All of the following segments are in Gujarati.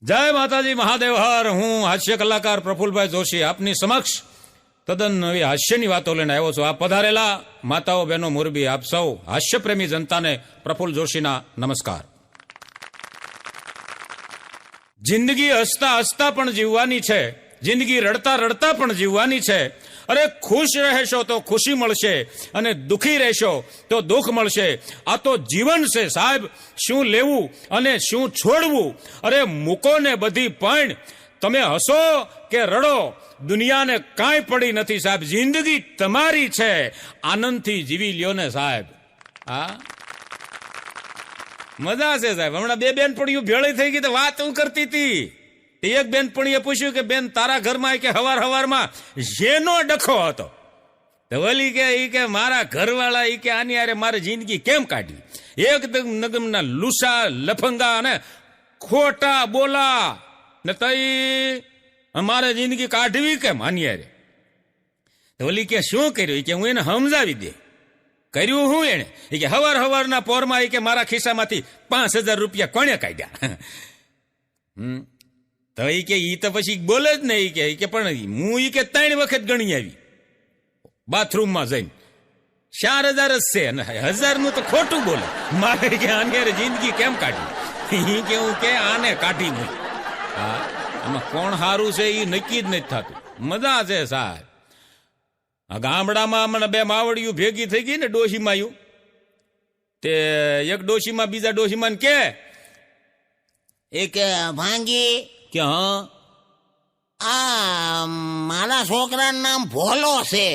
જય માતાજી મહાદેવ હર. હું હાસ્ય કલાકાર પ્રફુલભાઈ જોશી આપની સમક્ષ તદ્દન નવી હાસ્યની વાતો લઈને આવ્યો છું. આ પધારેલા માતાઓ બહેનો મોરબી આપ સૌ હાસ્યપ્રેમી જનતાને પ્રફુલ જોશીના નમસ્કાર. જિંદગી હસતા હસતા પણ જીવવાની છે, જિંદગી રડતા રડતા પણ જીવવાની છે. અરે ખુશ રહેશો તો ખુશી મળશે અને દુખી રહેશો તો દુઃખ મળશે. આ તો જીવન છે સાહેબ, શું લેવું અને શું છોડવું. અરે મૂકો ને બધી પણ તમે હસો કે રડો, દુનિયાને કાંઈ પડી નથી સાહેબ. જિંદગી તમારી છે, આનંદથી જીવી લ્યો ને સાહેબ. હા મજા છે સાહેબ. હમણાં બે બેનપણીઓ ભેળી થઈ ગઈ તો વાત હું કરતી હતી. એક બેનપણીએ પૂછ્યું કે બેન તારા ઘરમાં કે હવાર હવારમાં શેનો ડખો હતો? તો ઓલી કે મારા ઘરવાળા કે આની આરે મારે જિંદગી કેમ કાઢી? એકદમ નગમના લુસા લફંગા અને ખોટા બોલા ને તઈ મારે જિંદગી કાઢવી કેમ આની આરે? તો ઓલી કે શું કર્યું? કે હું એને સમજાવી દે. કર્યું હું એને? કે હવાર હવારના પોરમાં કે મારા ખિસ્સામાંથી 5,000 રૂપિયા કોણે કાઢ્યા? તો એ કે ઈ તો પછી બોલે જ નહીં. કે પણ હું કે 3 વખત ગણી આવી બાથરૂમમાં જઈને. 4,000 જ છે અને 1,000 નું તો ખોટું બોલે. મારે કે આને જિંદગી કેમ કાઢી? કે હું કે આને કાઢી નહીં. હા આમાં કોણ સારું છે એ નક્કી જ નથી થતું. મજા છે સાહેબ. આ ગામડામાં હમણાં 2 માવડીયું ભેગી થઈ ગઈ ને ડોશીમાં. તે એક ડોશીમાં બીજા ડોશીમાં કે ભાંગી કે હા આ મારા છોકરાનું નામ ભોલો છે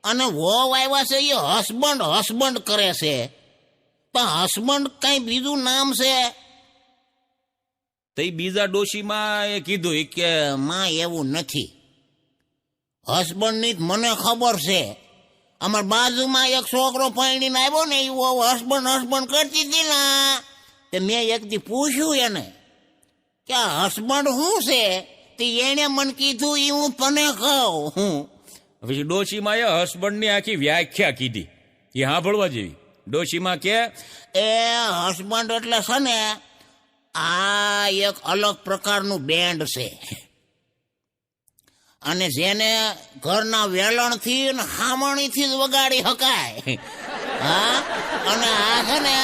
અને વહુ આવ્યા છે એ હસબન્ડ હસબન્ડ કરે છે, પણ હસબન્ડ કઈ બીજું નામ છે. તો બીજા ડોશીમાં એ કીધું કે માં એવું નથી, હસબન્ડ ની મને ખબર છે. અમાર બાજુમાં એક છોકરો પરણીને આવ્યો ને એ વહુ હસબન્ડ હસબન્ડ કરતી હતી ને, તે મેં એક દી પૂછ્યું એને કે હસબન્ડ શું છે? તે એને મને કીધું એ હું તને કહું. પછી ડોશીમાં એ હસબન્ડની આખી વ્યાખ્યા કીધી, એ સાંભળવા જેવી. ડોશીમાં કે એ હસબન્ડ એટલે છે ને આ એક અલગ પ્રકારનું બેન્ડ છે અને જેને ઘરના વેલણથી ને હામણીથી જ વગાડી શકાય. હા અને આ છે ને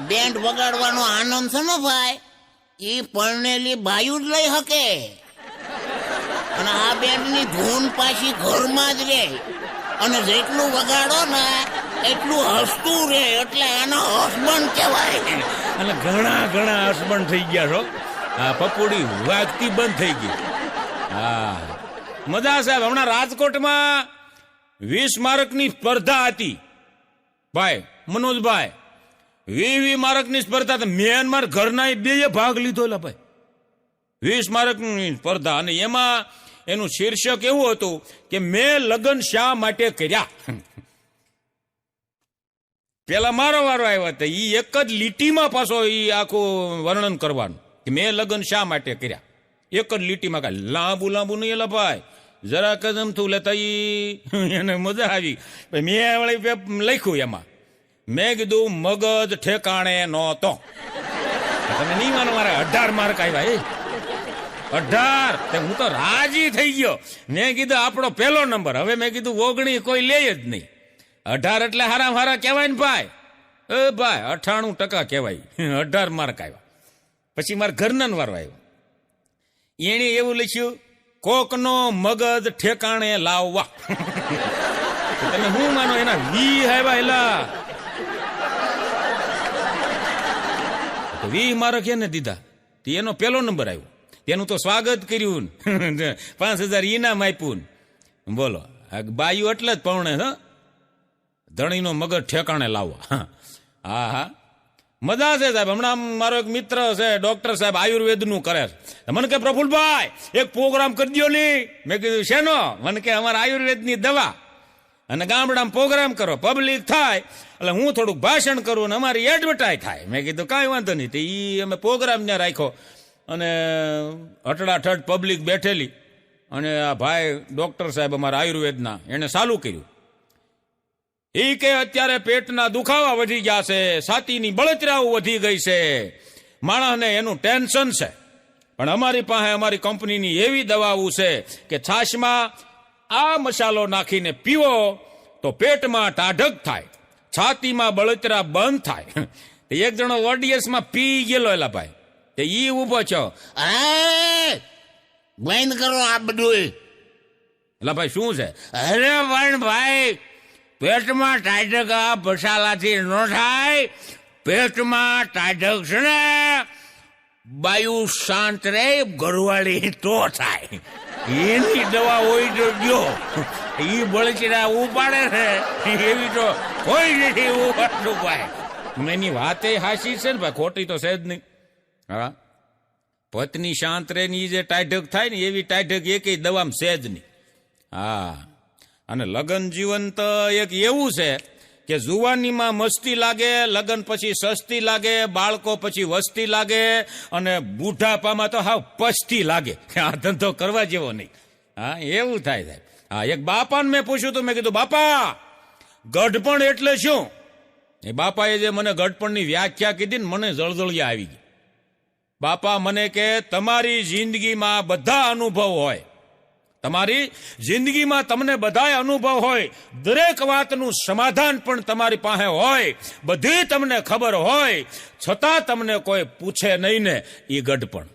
બેન્ડ વગાડવાનો આનંદ છે ને ભાઈ, એ પરણેલી બાયુ જ લઈ શકે. અને આ બેન્ડની ધૂન પાછી ઘરમાં જ રહે અને જેટલું વગાડો ને એટલું હસતું રહે, એટલે આનો હસબન્ડ કહેવાય. અને ઘણા ઘણા હસબન્ડ થઈ ગયા છો. હા પપુડી વાગતી બંધ થઈ ગઈ. હા મજા સાહેબ. હમણાં રાજકોટમાં 20 માર્કની સ્પર્ધા હતી ભાઈ મનોજભાઈ. 20 માર્કની સ્પર્ધા. મેં મારા ઘરના 2 ભાગ લીધો ભાઈ. 20 માર્કની સ્પર્ધા અને એમાં એનું શીર્ષક એવું હતું કે મેં લગ્ન શા માટે કર્યા. પેલા મારો વારો આવ્યો હતો. એ એક જ લીટીમાં પાછો એ આખું વર્ણન કરવાનું કે મેં લગ્ન શા માટે કર્યા. એક જ લીટીમાં. કાંઈ લાંબુ લાંબુ નહીં એલા ભાઈ, જરા કદમ થયું લેતા એને મજા આવી. મેં વળી લખ્યું એમાં. મેં કીધું મગજ ઠેકાણે નહોતો. તમે નહીં માનો, મારે 18 માર્ક આવ્યા. 18. હું તો રાજી થઈ ગયો. મેં કીધું આપણો પહેલો નંબર. હવે મેં કીધું 19 કોઈ લે જ નહીં. 18 એટલે હારા હારા કહેવાય ને ભાઈ. ભાઈ 98% કહેવાય. 18 માર્ક આવ્યા. પછી મારા ઘરના વારો આવ્યો. એને એવું લખ્યું કોકનો મગજ ઠેકાણે લાવવા. તમે શું માનો, એના 20 આવ્યા. એલા 20 માર્ક એને દીધા. એનો પહેલો નંબર આવ્યો. તેનું તો સ્વાગત કર્યું, 5,000 ઇનામ આપ્યું. બોલો બાયુ એટલે જ પૌણે ધણીનો મગજ ઠેકાણે લાવવા. હા હા મજા છે સાહેબ. હમણાં મારો એક મિત્ર છે ડોક્ટર સાહેબ, આયુર્વેદનું કરે છે. મને કે પ્રફુલભાઈ એક પ્રોગ્રામ કરી દો નહીં. મેં કીધું શેનો? મને કે અમારા આયુર્વેદની દવા અને ગામડામાં પ્રોગ્રામ કરો, પબ્લિક થાય એટલે હું થોડુંક ભાષણ કરું ને અમારી એડવર્ટાઈઝ થાય. મેં કીધું કાંઈ વાંધો નહીં. તો એ અમે પ્રોગ્રામ ત્યાં રાખ્યો અને અટડાઠડ પબ્લિક બેઠેલી. અને આ ભાઈ ડોક્ટર સાહેબ અમારા આયુર્વેદના એને ચાલુ કર્યું. એ કે અત્યારે પેટના દુખાવા વધી ગયા છે, છાતીની બળતરાઓ વધી ગઈ છે, માણસને એનું ટેન્શન છે. પણ અમારી પાસે અમારી કંપનીની એવી દવાઓ છે કે છાશમાં આ મસાલો નાખીને પીવો તો પેટમાં ટાઢક થાય, છાતીમાં બળતરા બંધ થાય. એક જણો ઓડિયન્સમાં પી ગયેલો એલા ભાઈ, તે ઈ ઉભો છો, અરે બંધ કરો આ બધું. એલા ભાઈ શું છે? અરે પણ ભાઈ, પેટમાં ટાઢક આ મસાલાથી ન થાય. પેટમાં ટાઢક છે ને બાયુ શાંત રે ઘરવાળી તો થાય. એની દવા હોય તો જો ઈ બળચરા ઉપાડે છે, એવી તો કોઈ નથી ઉપાડતું ભાઈ. એની વાતે હાસી છે ને ભાઈ, ખોટી તો છે જ નહીં. હા, પત્ની શાંત રે ની જે ટાઢક થાય ને એવી ટાઢક એકેય દવામાં છે જ નહીં. હા, અને લગ્ન જીવન તો એક એવું છે કે જુવાનીમાં મસ્તી લાગે, લગ્ન પછી સસ્તી લાગે, બાળકો પછી વસ્તી લાગે, અને બુઢાપામાં તો હાવ પસ્તી લાગે. આ ધંધો કરવા જેવો નહીં. હા, એવું થાય. હા, એક બાપાને મેં પૂછ્યું તું, મેં કીધું બાપા ગઢપણ એટલે શું? એ બાપાએ જે મને ગઢપણની વ્યાખ્યા કીધી ને મને જળજળિયા આવી ગઈ. બાપા મને કે તમારી જિંદગીમાં બધા અનુભવ હોય, તમારી જિંદગીમાં તમને બધાય અનુભવ હોય, દરેક વાતનું સમાધાન પણ તમારી પાસે હોય, બધી તમને ખબર હોય, છતાં તમને કોઈ પૂછે નહીં ને, એ ગઢપણ.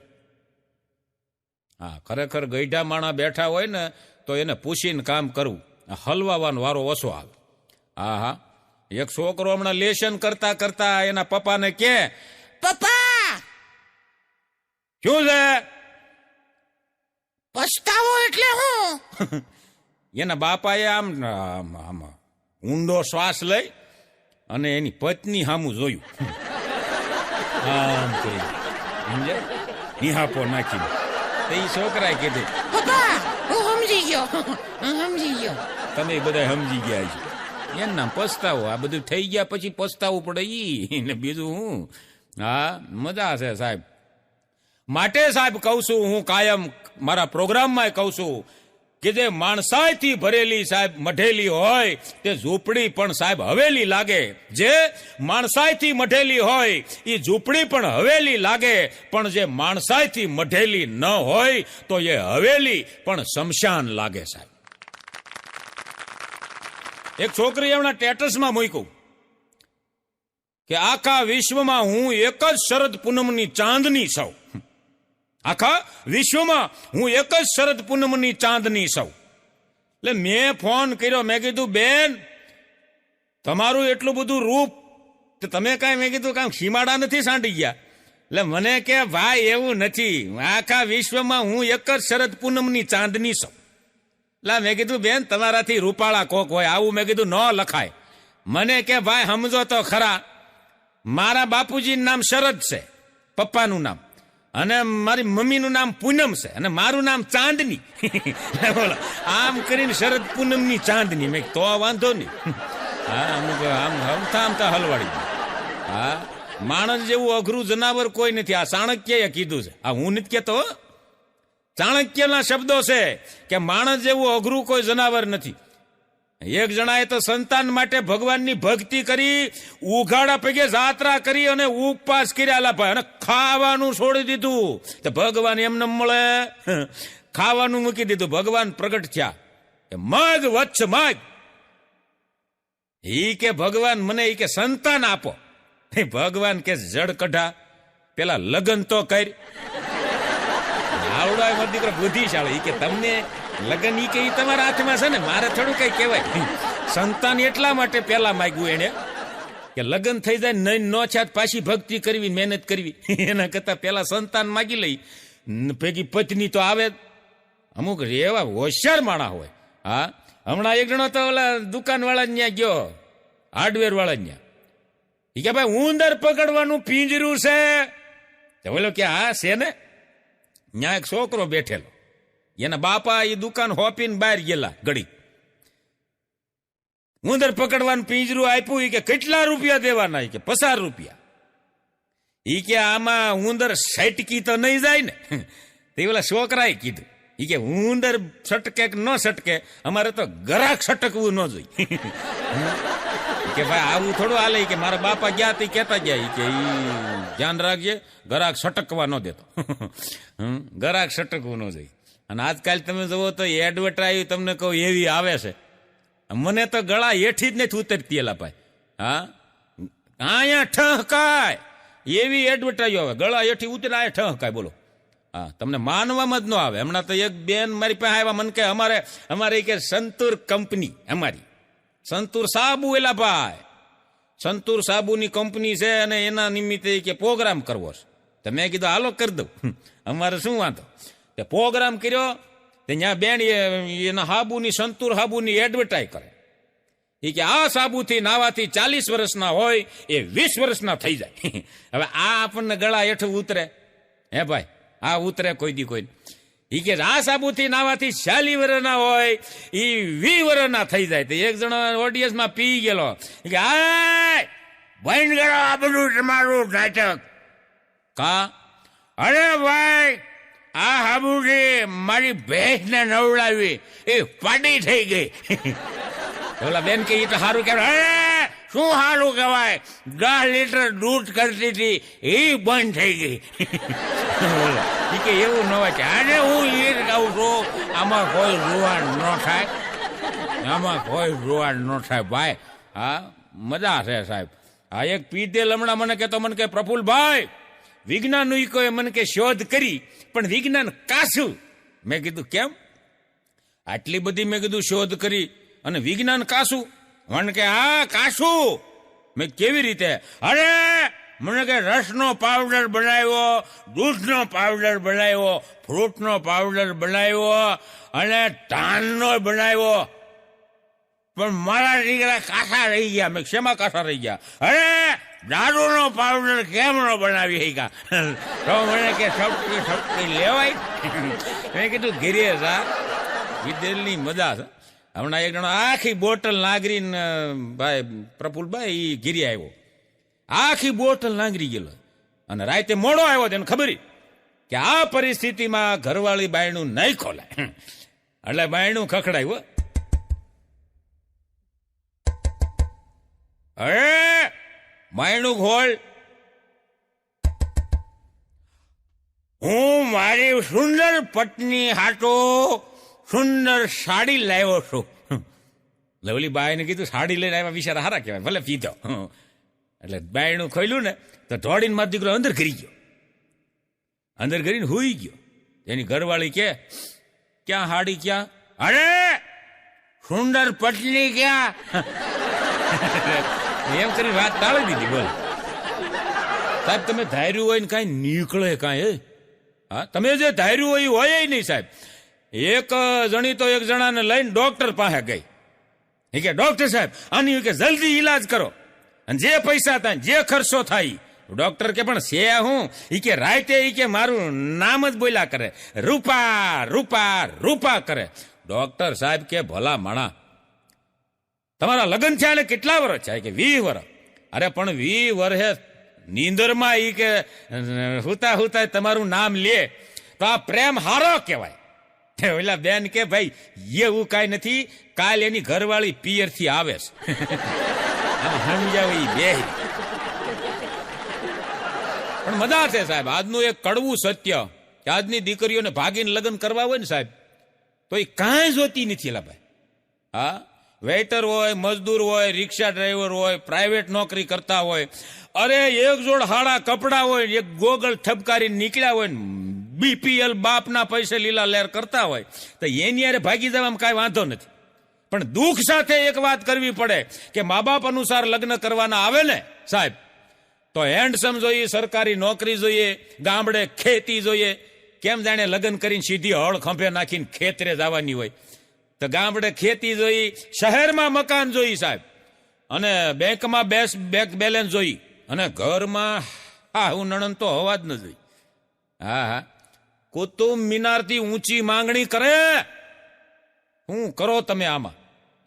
હા, ખરેખર ગઈઢા માણા બેઠા હોય ને તો એને પૂછીને કામ કરવું, હલવાવાનો વારો ઓછો આવે. હા હા, એક છોકરો હમણાં લેશન કરતા કરતા એના પપ્પાને કે, પપ્પા શું છે? પસ્તાવો એટલે હું? એના બાપાએ આમ આમ ઊંડો શ્વાસ લઈ અને એની પત્ની સામું જોયું. આમ કરી સમજે નિહાપો નાખીને તો એ છોકરાએ કીધું, પપ્પા હું સમજી ગયો. તમે બધા સમજી ગયા છો. એનું નામ પસ્તાવો. આ બધું થઈ ગયા પછી પસ્તાવું પડે ઈ ને બીજું હું. હા, મજા છે સાહેબ. માટે સાહેબ કહું છું, હું કાયમ મારા પ્રોગ્રામમાં કહું છું કે જે માણસાઈથી ભરેલી સાહેબ મઢેલી હોય તે ઝૂંપડી પણ સાહેબ હવેલી લાગે. જે માણસાઈથી મઢેલી હોય એ ઝૂંપડી પણ હવેલી લાગે, પણ જે માણસાઈથી મઢેલી ન હોય તો એ હવેલી પણ શમશાન લાગે સાહેબ. એક છોકરી એમના સ્ટેટસમાં મૂક્યું કે આખા વિશ્વમાં હું એક જ શરદ પૂનમની ચાંદની સૌ. આખા વિશ્વમાં હું એક જ શરદ પૂનમની ચાંદની સૌ. એટલે મેં ફોન કર્યો, મેં કીધું બેન તમારું એટલું બધું રૂપ, તમે કાંઈ મેં કીધું કાંઈ સીમાડા નથી સાંડી ગયા? એટલે મને કે ભાઈ એવું નથી, આખા વિશ્વમાં હું એક જ શરદ પૂનમની ચાંદની સૌ. એટલે મેં કીધું બેન તમારાથી રૂપાળા કોક હોય આવું મેં કીધું ન લખાય. મને કે ભાઈ સમજો તો ખરા, મારા બાપુજીનું નામ શરદ છે, પપ્પાનું નામ, અને મારી મમ્મીનું નામ પૂનમ છે, અને મારું નામ ચાંદની. બોલો, આમ કરીને શરદ પૂનમની ચાંદની. મેં તો વાંધો નહીં. હા, અમુક આમ હમતા હલવાડી. હા, માણસ જેવું અઘરું જનાવર કોઈ નથી. આ ચાણક્યએ કીધું છે, આ હું નથી કહેતો. ચાણક્યના શબ્દો છે કે માણસ જેવું અઘરું કોઈ જનાવર નથી. એક જણાએ તો સંતાન માટે ભગવાનની ભક્તિ કરી, ઉઘાડા પગે જાત્રા કરી અને ઉપવાસ કર્યા ભાઈ, અને ખાવાનું છોડી દીધું. તો ભગવાન એમને મળે? ખાવાનું મૂકી દીધું. ભગવાન પ્રગટ થયા, મગ વચ્છ મગ. ઈ કે ભગવાન મને ઈ કે સંતાન આપો. ભગવાન કે જડ કઢા, પેલા લગ્ન તો કરી. આવડો મારો દીકરો બુદ્ધિશાળી. ઈ કે તમને લગ્ન ઈ કે તમારા હાથમાં છે ને, મારે થોડું કઈ કહેવાય. સંતાન એટલા માટે પેલા માંગ્યું એને કે લગ્ન થઈ જાય નહીં નો છાત પાછી ભક્તિ કરવી, મહેનત કરવી, એના કરતા પેલા સંતાન માગી લઈ, ભેગી પત્ની તો આવે. અમુક એવા હોશિયાર માણા હોય. હા, હમણાં એક જણો તો ઓલા દુકાન વાળા ત્યાં ગયો, હાર્ડવેર વાળા ત્યાં. ઈ કે ભાઈ ઉંદર પકડવાનું પિંજરું છે. બોલો કે હા છે ને. ત્યાં એક છોકરો બેઠેલો, એના બાપા એ દુકાન હોપીને બહાર ગયેલા ઘડી. ઉંદર પકડવાનું પિંજરું આપ્યું. ઈ કે કેટલા રૂપિયા દેવાના? ઈ કે 50 રૂપિયા. ઈ કે આમાં ઉંદર સટકી તો નહીં જાય ને? તે ઓલા છોકરાએ કીધું. ઈ કે ઉંદર સટકે કે ન સટકે, અમારે તો ગરાક સટકવું ન જોઈએ. કે ભાઈ આવું થોડું હાલે કે મારા બાપા ગયા તે કહેતા ગયા કે ઈ ધ્યાન રાખજે, ગરાક સટકવા ન દેતો. ગરાક સટકવું ન જોઈએ. અને આજકાલ તમે જુઓ તો એડવર્ટાઈઝ તમને કહું એવી આવે છે, મને તો ગળા હેઠી જ નથી ઉતરતી એલા ભાઈ. હા, અહીંયા ઠહકાય એવી એડવર્ટાઈઝ આવે, ગળા હેઠી ઉતરે આ ઠહકાય. બોલો, હા, તમને માનવામાં જ ન આવે. હમણાં તો એક બેન મારી પાસે આવ્યા, મને કે અમારે કે સંતૂર કંપની, અમારી સંતૂર સાબુ એલા ભાઈ, સંતૂર સાબુની કંપની છે અને એના નિમિત્તે કે પ્રોગ્રામ કરવો છે. તો મેં કીધું હાલો કરી દઉં, અમારે શું વાંધો. તે પ્રોગ્રામ કર્યો તે ત્યાં બેન એના સાબુની, સંતૂર સાબુની એડવર્ટાઈઝ કરે. એ કે આ સાબુથી નાવાથી 40 વર્ષના હોય એ 20 વર્ષના થઈ જાય. હવે આ આપણને ગળા હેઠું ઉતરે? હે ભાઈ, આ ઉતરે કોઈ દી કોઈ? ઈ કે આ સાબુથી નાવાથી 40 વર્ષના હોય એ 20 વર્ષના થઈ જાય. તો એક જણો ઓડિયન્સમાં પી ગયેલો કે આ ભાઈ ગળો આ બધું તમારું નાટક કા? અરે ભાઈ, આ સાબુથી મારી ભેંસને નવડાવી એ પાડી થઈ ગઈ. ઓલા બેન કે એ તો સારું કહેવાય. શું સારું કહેવાય? 10 લીટર દૂધ કરતી હતી એ બંધ થઈ ગઈ. કે એવું ન હોય. આજે હું એ જ કહું છું, આમાં કોઈ જુવાન ન થાય, આમાં કોઈ જુવાન ન થાય ભાઈ. હા, મજા છે સાહેબ. આ એક પીધેલ હમણાં મને કહેતો, મને કે પ્રફુલભાઈ વિજ્ઞાનિકોએ મને કે શોધ કરી પણ વિજ્ઞાન કાશું. મેં કીધું કેમ? આટલી બધી મેં કીધું શોધ કરી અને વિજ્ઞાન કાશું? મને કે હા કાશું. મેં કેવી રીતે? અરે મને કે રસનો પાવડર બનાવ્યો, દૂધનો પાવડર બનાવ્યો, ફ્રૂટનો પાવડર બનાવ્યો અને ધાનનો બનાવ્યો, પણ મારા દીકરા કાસા રહી ગયા. મેં શેમાં કાસા રહી ગયા? અરે દારૂનો પાવડર કેમ ન બનાવી ગયા? તો મને કે સબકી લેવાય. મેં કીધું ઘેરે જા, વિદેલની મજા છે. હમણાં એક જણો આખી બોટલ નાગરીને ભાઈ પ્રફુલભાઈ એ ઘીરી આવ્યો, આખી બોટલ નાગરી ગયેલો અને રાતે મોડો આવ્યો. તેને ખબર કે આ પરિસ્થિતિમાં ઘરવાળી બાયણું નહીં ખોલાય, એટલે બાયણું ખખડાયું. અરે બાયણું ખોલ, હું મારી સુંદર પત્ની હાટો સુંદર સાડી લાવ્યો છું. લવલી બાઈને કીધું સાડી લઈને આવ્યા, વિચારા હારા કહેવાય, ભલે પીધો. એટલે બાયણું ખોલ્યું ને તો દોડીને મારો દીકરો અંદર કરી ગયો, અંદર કરીને હુઈ ગયો. એની ઘરવાળી કે ક્યાં સાડી ક્યાં? અરે સુંદર પત્ની ક્યાં? એમ કરી વાત ટાળી દીધી. બોલ સાહેબ, તમે ધાર્યું હોય ને કાંઈ નીકળે કાંઈ? હા, તમે જે ધાર્યું હોય એ નહીં સાહેબ. એક જણી તો એક જણાને લઈને ડોક્ટર પાસે ગઈ. એ કે ડોક્ટર સાહેબ આની કે જલ્દી ઈલાજ કરો અને જે પૈસા થાય જે ખર્ચો થાય. ડોક્ટર કે પણ છે હું? ઈ કે રાતે ઈ કે મારું નામ જ બોલ્યા કરે, રૂપા રૂપા રૂપા કરે. ડોક્ટર સાહેબ કે ભલા માણા, તમારા લગ્ન થયા ને કેટલા વર્ષ છે? કે 20 વર્ષ. અરે પણ 20 વર્ષે નીંદરમાં ઈ કે હુતા હુતા તમારું નામ લે તો આ પ્રેમ હારો કહેવાય. ઓલા બેન કે ભાઈ એવું કાંઈ નથી, કાલ એની ઘરવાળી પિયર થી આવે છે. સમજાવ બે પણ મજા છે સાહેબ. આજનું એક કડવું સત્ય કે આજની દીકરીઓને ભાગીને લગ્ન કરવા હોય ને સાહેબ તો એ કાંઈ જોતી નથી એલા ભાઈ. હા, વેઇટર હોય, મજદૂર હોય, રિક્ષા ડ્રાઈવર હોય, પ્રાઇવેટ નોકરી કરતા હોય, અરે એક જોડ હાડા કપડા હોય, એક ગોગલ ઠપકારી નીકળ્યા હોય, બીપીએલ બાપના પૈસે લીલા લહેર કરતા હોય તો એની યારે ભાગી જવામાં કાંઈ વાંધો નથી. પણ દુઃખ સાથે એક વાત કરવી પડે કે મા બાપ અનુસાર લગ્ન કરવાના આવે ને સાહેબ તો હેન્ડસમ જોઈએ, સરકારી નોકરી જોઈએ, ગામડે ખેતી જોઈએ. કેમ જાણે લગ્ન કરીને સીધી હળ ખંભે નાખીને ખેતરે જવાની હોય. તો ગામડે ખેતી જોઈ, શહેરમાં મકાન જોઈ સાહેબ, અને બેંકમાં બેંક બેલેન્સ જોઈ, અને ઘરમાં હું નણંદ તો હોવા જ ન જોઈ. હા હા, કુતુબ મિનારથી ઊંચી માંગણી કરે. શું કરો તમે આમાં?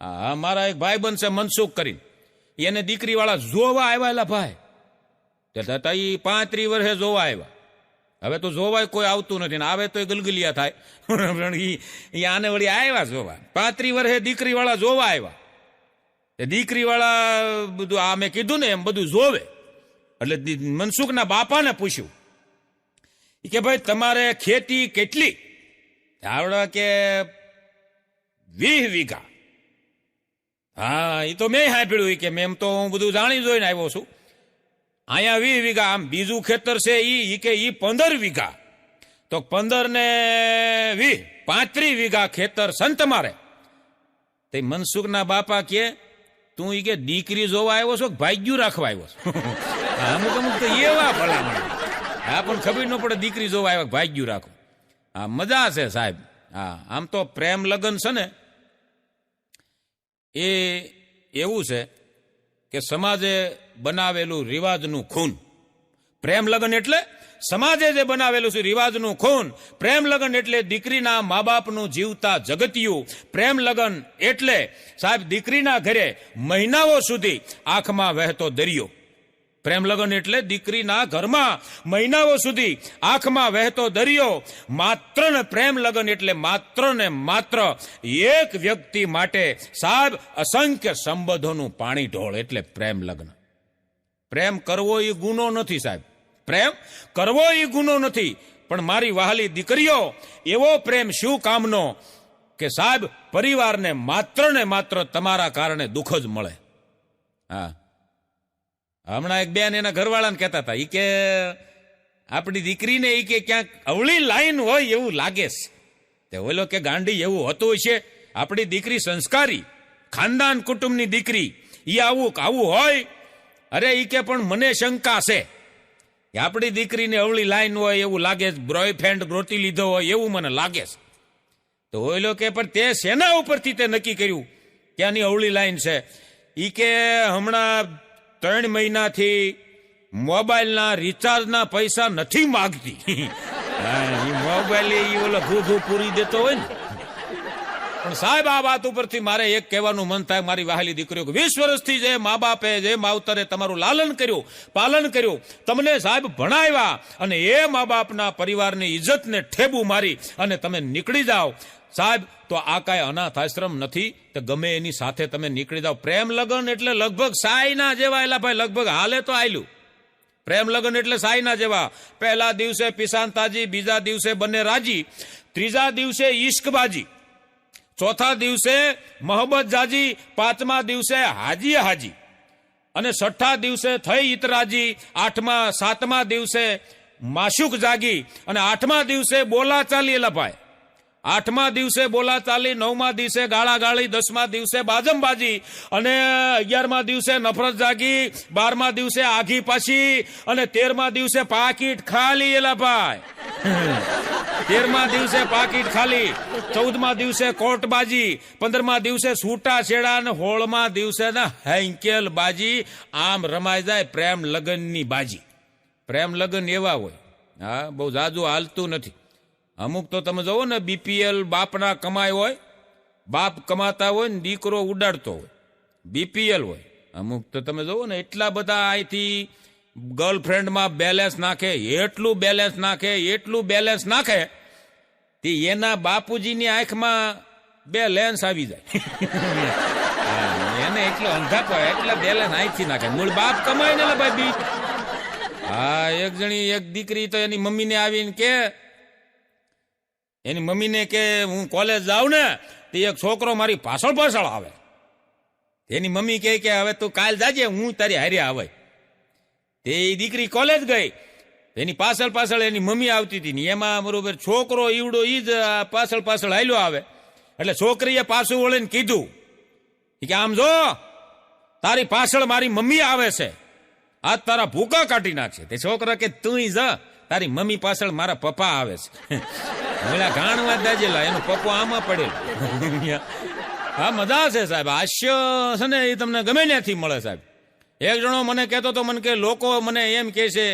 હા, મારા એક ભાઈ બનશે મનસુખ કરીને, એને દીકરી વાળા જોવા આવ્યા ભાઈ. થતા એ 35 વર્ષે જોવા આવ્યા. હવે તો જોવાય કોઈ આવતું નથી ને આવે તો ગલગલિયા થાય. આને વળી આવ્યા જોવા. 35 વર્ષે દીકરી વાળા જોવા આવ્યા. એ દીકરીવાળા બધું આ મેં કીધું ને એમ બધું જોવે. એટલે મનસુખના બાપાને પૂછ્યું કે ભાઈ તમારે ખેતી કેટલી? આવડા કે 20 વીઘા. હા, એ તો મેં સાંભળ્યું કે મેં તો હું બધું જાણી જોઈને આવ્યો છું. અહીંયા 20 વીઘા, આમ બીજું ખેતર છે ઈ કે ઈ 15 વીઘા. તો 15 ને 20 35 વીઘા ખેતર છે તમારે. તે મનસુખના બાપા કે તું ઈ કે દીકરી જોવા આવ્યો છો કે ભાગ્યું રાખવા આવ્યો છો? અમુક અમુક તો એવા ભલામણ. હા, પણ ખબર ન પડે દીકરી જોવા આવ્યા ભાગ્યું રાખો. હા, મજા છે સાહેબ. હા, આમ તો પ્રેમ લગ્ન છે ને એ એવું છે કે સમાજે બનાવેલું રિવાજનું ખૂન. પ્રેમ લગ્ન એટલે સમાજે જે બનાવેલું છે રિવાજનું ખૂન. પ્રેમ લગ્ન એટલે દીકરીના મા બાપનું જીવતા જગતિયું. પ્રેમ લગ્ન એટલે સાહેબ દીકરીના ઘરે મહિનાઓ સુધી આંખમાં વહેતો દરિયો. પ્રેમ લગ્ન એટલે દીકરીના ઘરમાં મહિનાઓ સુધી આંખમાં વહેતો દરિયો. માત્ર ને પ્રેમ લગ્ન એટલે માત્ર ને માત્ર એક વ્યક્તિ માટે સાહેબ અસંખ્ય સંબંધોનું પાણી ઢોળ એટલે પ્રેમ લગ્ન. પ્રેમ કરવો એ ગુનો નથી સાહેબ. પ્રેમ કરવો એ ગુનો નથી. પણ મારી વહાલી દીકરીઓ, એવો પ્રેમ શું કામનો કે સાહેબ પરિવારને માત્ર ને માત્ર તમારા કારણે દુઃખ જ મળે. હા, હમણાં એક બેન એના ઘરવાળાને કહેતા હતા, ઈ કે આપણી દીકરીને ઈ કે ક્યાંક અવળી લાઈન હોય એવું લાગે છે. તે ઓલો કે ગાંડી એવું હોતું છે? આપણી દીકરી સંસ્કારી ખાનદાન કુટુંબની દીકરી, ઈ આવું હોય? અરે ઈ કે પણ મને શંકા છે કે આપણી દીકરીને અવળી લાઈન હોય એવું લાગે છે, બોયફ્રેન્ડ ગોતી લીધો હોય એવું મને લાગે છે. તો ઓલો કે પણ તે શેના ઉપરથી તે નક્કી કર્યું કે આની અવળી લાઈન છે? ઈ કે હમણાં 3 મહિનાથી મોબાઈલના રિચાર્જના પૈસા નથી માગતી. મોબાઈલ ઓલો ઘૂ પૂરી દેતો હોય ને. પણ સાહેબ આ વાત ઉપરથી મારે એક કહેવાનું મન થાય, મારી વહાલી દીકરીઓ, 20 વર્ષથી જે મા બાપે જે માવતરે તમારું લાલન કર્યું, પાલન કર્યું, તમને સાહેબ ભણાવ્યા, અને એ મા બાપના પરિવારની ઇજ્જતને ઠેબુ મારી અને તમે નીકળી જાઓ સાહેબ, તો આ કાંઈ અનાથ આશ્રમ નથી. તો ગમે એની સાથે તમે નીકળી જાઓ. પ્રેમ લગ્ન એટલે લગભગ સાયના જેવા. એલા ભાઈ લગભગ હાલે તો આયલું. પ્રેમ લગ્ન એટલે સાયના જેવા. પહેલા દિવસે પિશાનતાજી, બીજા દિવસે બંને રાજી, ત્રીજા દિવસે ઈશ્કબાજી, ચોથા દિવસે મોહબ્બત જાજી, પાંચમા દિવસે હાજી, અને છઠ્ઠા દિવસે થઈ ઇતરાજી, સાતમા દિવસે માશુક જાગી, અને 8મા દિવસે બોલા ચાલી. એલા ભાઈ 8મા દિવસે બોલા ચાલી, 9મા દિવસે ગાળા ગાળી, 10મા દિવસે બાજમબાજી, અને 11મા દિવસે નફરત જાગી, 12મા દિવસે આઘી પાછી, અને 13મા દિવસે પાકીટ ખાલી. એલા ભાઈ 13મા દિવસે પાકીટ ખાલી, 14મા દિવસે કોર્ટબાજી, 15મા દિવસે છૂટા છેડા, અને 16મા દિવસે હેંકેલ બાજી. આમ રમાઈ જાય પ્રેમ લગ્નની બાજી. પ્રેમ લગ્ન એવા હોય. હા, બહુ જાજુ હાલતું નથી. અમુક તો તમે જોવો ને, બીપીએલ બાપના કમાય હોય, બાપ કમાતા હોય ને દીકરો ઉડાડતો હોય, બીપીએલ હોય. અમુક તો તમે જોવો ને એટલા બધા અહીંથી ગર્લફ્રેન્ડમાં બેલેન્સ નાખે, એટલું બેલેન્સ નાખે તે એના બાપુજીની આંખમાં 2 લેન્સ આવી જાય. એને એટલો અંધાપો, એટલા બેલેન્સ અહીંથી નાખે. મૂળ બાપ કમાય ને ભાઈ બી. હા, એક દીકરી તો એની મમ્મીને આવીને કે, એની મમ્મીને કે હું કોલેજ જાઉં ને તો એક છોકરો મારી પાછળ આવે. એની મમ્મી કહે કે હવે તું કાલ જાજે, હું તારી હારે આવે. તે દીકરી કોલેજ ગઈ, એની પાછળ એની મમ્મી આવતી હતી ને એમાં બરોબર છોકરો ઈવડો ઈ જ પાછળ હાલ્યો આવે. એટલે છોકરીએ પાછું વળીને કીધું કે આમ જો, તારી પાછળ મારી મમ્મી આવે છે, આજ તારા ભૂકા કાઢી નાખશે. તે છોકરો કે તું જા, તારી મમ્મી પાછળ મારા પપ્પા આવે છે. ગાણવા દાજેલા, એનો પપ્પો આમાં પડેલો. હા, મજા છે સાહેબ. હાસ્ય છે ને એ તમને ગમે ત્યાંથી મળે સાહેબ. એક જણો મને કહેતો તો, મને કે લોકો મને એમ કે છે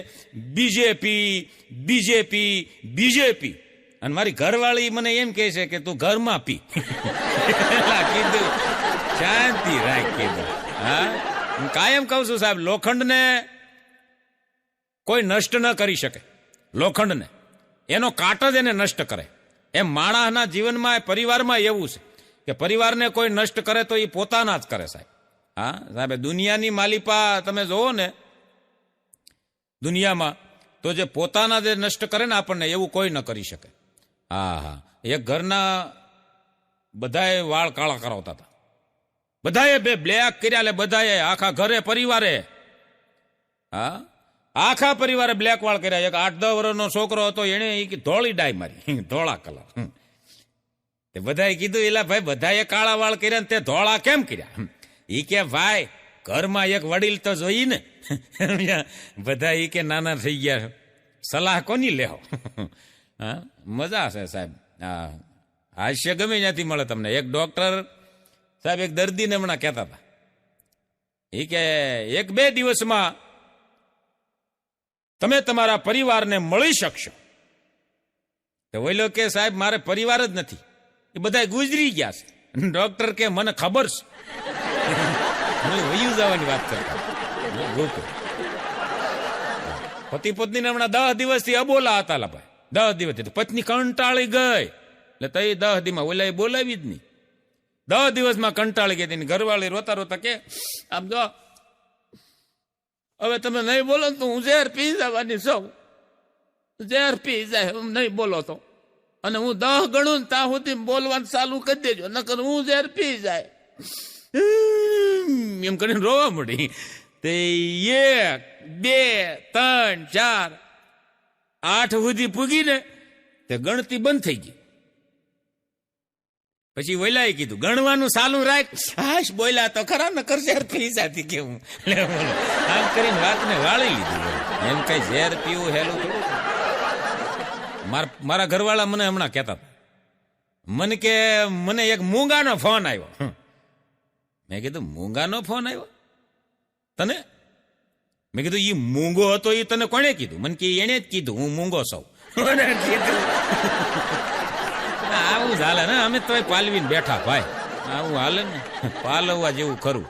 બીજેપી, અને મારી ઘરવાળી મને એમ કે છે કે તું ઘરમાં પી. કીધું શાંતિ રાખ કીધું. હા, હું કાયમ કહું છું સાહેબ, લોખંડને કોઈ નષ્ટ ન કરી શકે. લોખંડને એનો કાટ જ એને નષ્ટ કરે. એમ માણસના જીવનમાં, પરિવારમાં એવું છે કે પરિવારને કોઈ નષ્ટ કરે તો એ પોતાના જ કરે સાહેબ. હા સાહેબ, દુનિયાની માલિપા તમે જોવો ને દુનિયામાં, તો જે પોતાના જે નષ્ટ કરે ને આપણને, એવું કોઈ ન કરી શકે. હા હા, એક ઘરના બધાએ વાળ કાળા કરાવતા હતા, બધાએ બે બ્લેક કર્યા, લે બધાએ આખા ઘરે પરિવારે, હા આખા પરિવારે બ્લેક વાળ કર્યા. એક 8-10 વર્ષનો છોકરો હતો, એને ધોળી ડાય મારી, ધોળા કલર. બધાએ કીધું એલા ભાઈ, બધાએ કાળા વાળ કર્યા ને તે ધોળા કેમ કર્યા? ઈ કે ભાઈ ઘરમાં એક વડીલ તો જોઈ ને. બધા ઈ કે નાના થઈ ગયા, સલાહ કોની લેહો? હા, મજા છે સાહેબ. હા, હાસ્ય ગમે ત્યાંથી મળે તમને. એક ડોક્ટર સાહેબ એક દર્દીને હમણાં કહેતા હતા, એ કે 1-2 દિવસમાં તમે તમારા પરિવારને મળી શકશો. તો ઓલો કે સાહેબ મારે પરિવાર જ નથી, એ બધા ગુજરી ગયા છે. ડોક્ટર કે મને ખબર છે. વયું જવાની વાત કરતા પતિ પત્નીને હમણાં 10 દિવસથી અબોલા હતા લા ભાઈ, 10 દિવસથી. પત્ની કંટાળી ગઈ, એટલે તઈ 10 દીમાં ઓલા બોલાવી જ નહીં. 10 દિવસમાં કંટાળી ગઈ હતી. ઘરવાળી રોતા રોતા કે આમ જો હવે તમે નહીં બોલો તો હું ઝેર પી જવાની છું, ઝેર પી જાય નહીં બોલો તો, અને હું 10 ગણું ત્યાં સુધી બોલવાનું ચાલુ કરી દેજો, નકર હું ઝેર પી જાય. એમ કરીને રોવા મળી. તે 1, 2, 3, 4, 8 સુધી પૂગીને તે ગણતી બંધ થઈ ગઈ. પછી વૈલાએ કીધું ગણવાનું ચાલુ રાખ. હાશ બોલ્યા તો ખરા, ન કર ઝેર પી જાતી કેવું. આમ કરીને વાતને વાળી લીધી. એમ કઈ ઝેર પીવું હેલું થોડું. મારા ઘરવાળા મને હમણાં કહેતા હતા, મને કે મને એક મૂંગાનો ફોન આવ્યો. મેં કીધું મૂંગાનો ફોન આવ્યો તને? મેં કીધું ઈ મૂંગો હતો એ તને કોણે કીધું? મને કે એને જ કીધું હું મૂંગો સૌ. આવું જ હાલે ને, અમે તો પાલવીને બેઠા ભાઈ. આવું હાલે ને, પાલવવા જેવું ખરું.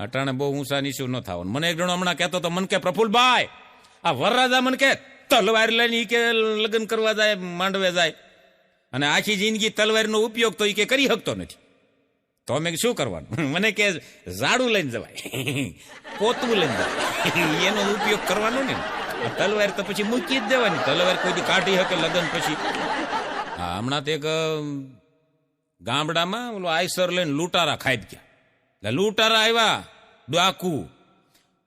અટાણે બહુ ઊંચા નીચું ન થવાનું. મને એક જણો હમણાં કહેતો તો, મને કે પ્રફુલભાઈ આ વરરાજા મને કે તલવાર લઈને ઈ કે લગ્ન કરવા જાય, માંડવે જાય, અને આખી જિંદગી તલવારનો ઉપયોગ તો ઈ કે કરી શકતો નથી. તો અમે શું કરવાનું? મને કે ઝાડું લઈને જવાય, પોતવું લઈને જવાય, એનો ઉપયોગ કરવાનો ને. તલવાર તો પછી મૂકી જ દેવાની. તલવાર કોઈ દી કાઢી શકે લગ્ન પછી. હા, હમણાં તો એક ગામડામાં ઓલો આઈસર લઈને લૂંટારા ખાઈ ગયા. એટલે લૂંટારા આવ્યા ડાકુ,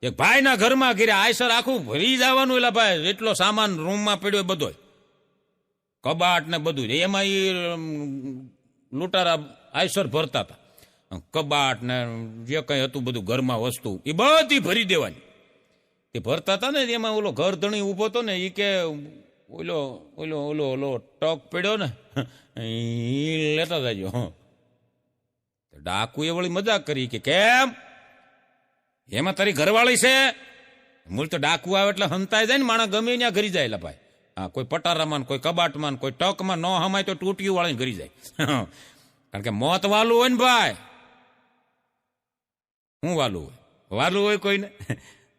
એક ભાઈના ઘરમાં ઘેર્યા. આઈસર આખું ભરી જવાનું. એલા ભાઈ એટલો સામાન રૂમમાં પડ્યો બધો, કબાટ ને બધું. એમાં એ લૂંટારા આઈસર ભરતા હતા. કબાટ ને જે કઈ હતું બધું ઘરમાં વસ્તુ એ બધી ભરી દેવાની. એ ભરતા હતા ને, એમાં ઓલો ઘર ધણી ઉભો હતો ને, એ કે ઓલો ઓલો ઓલો ઓલો ટક પડ્યો ને એ લેતા જાજો. ડાકુએ વળી મજાક કરી કે કેમ એમાં તારી ઘરવાળી છે? મૂળ તો ડાકુ આવે એટલે હંતાઈ જાય ને, માણસ ગમે ત્યાં ઘરી જાય. ભાઈ હા, કોઈ પટારામાં, કોઈ કબાટમાં, કોઈ ટકમાં ન હમાય તો ટૂટિયું વાળીને ઘરી જાય. કારણ કે મોત વાલું હોય ને ભાઈ. શું વાલું હોય? વાલું હોય કોઈને?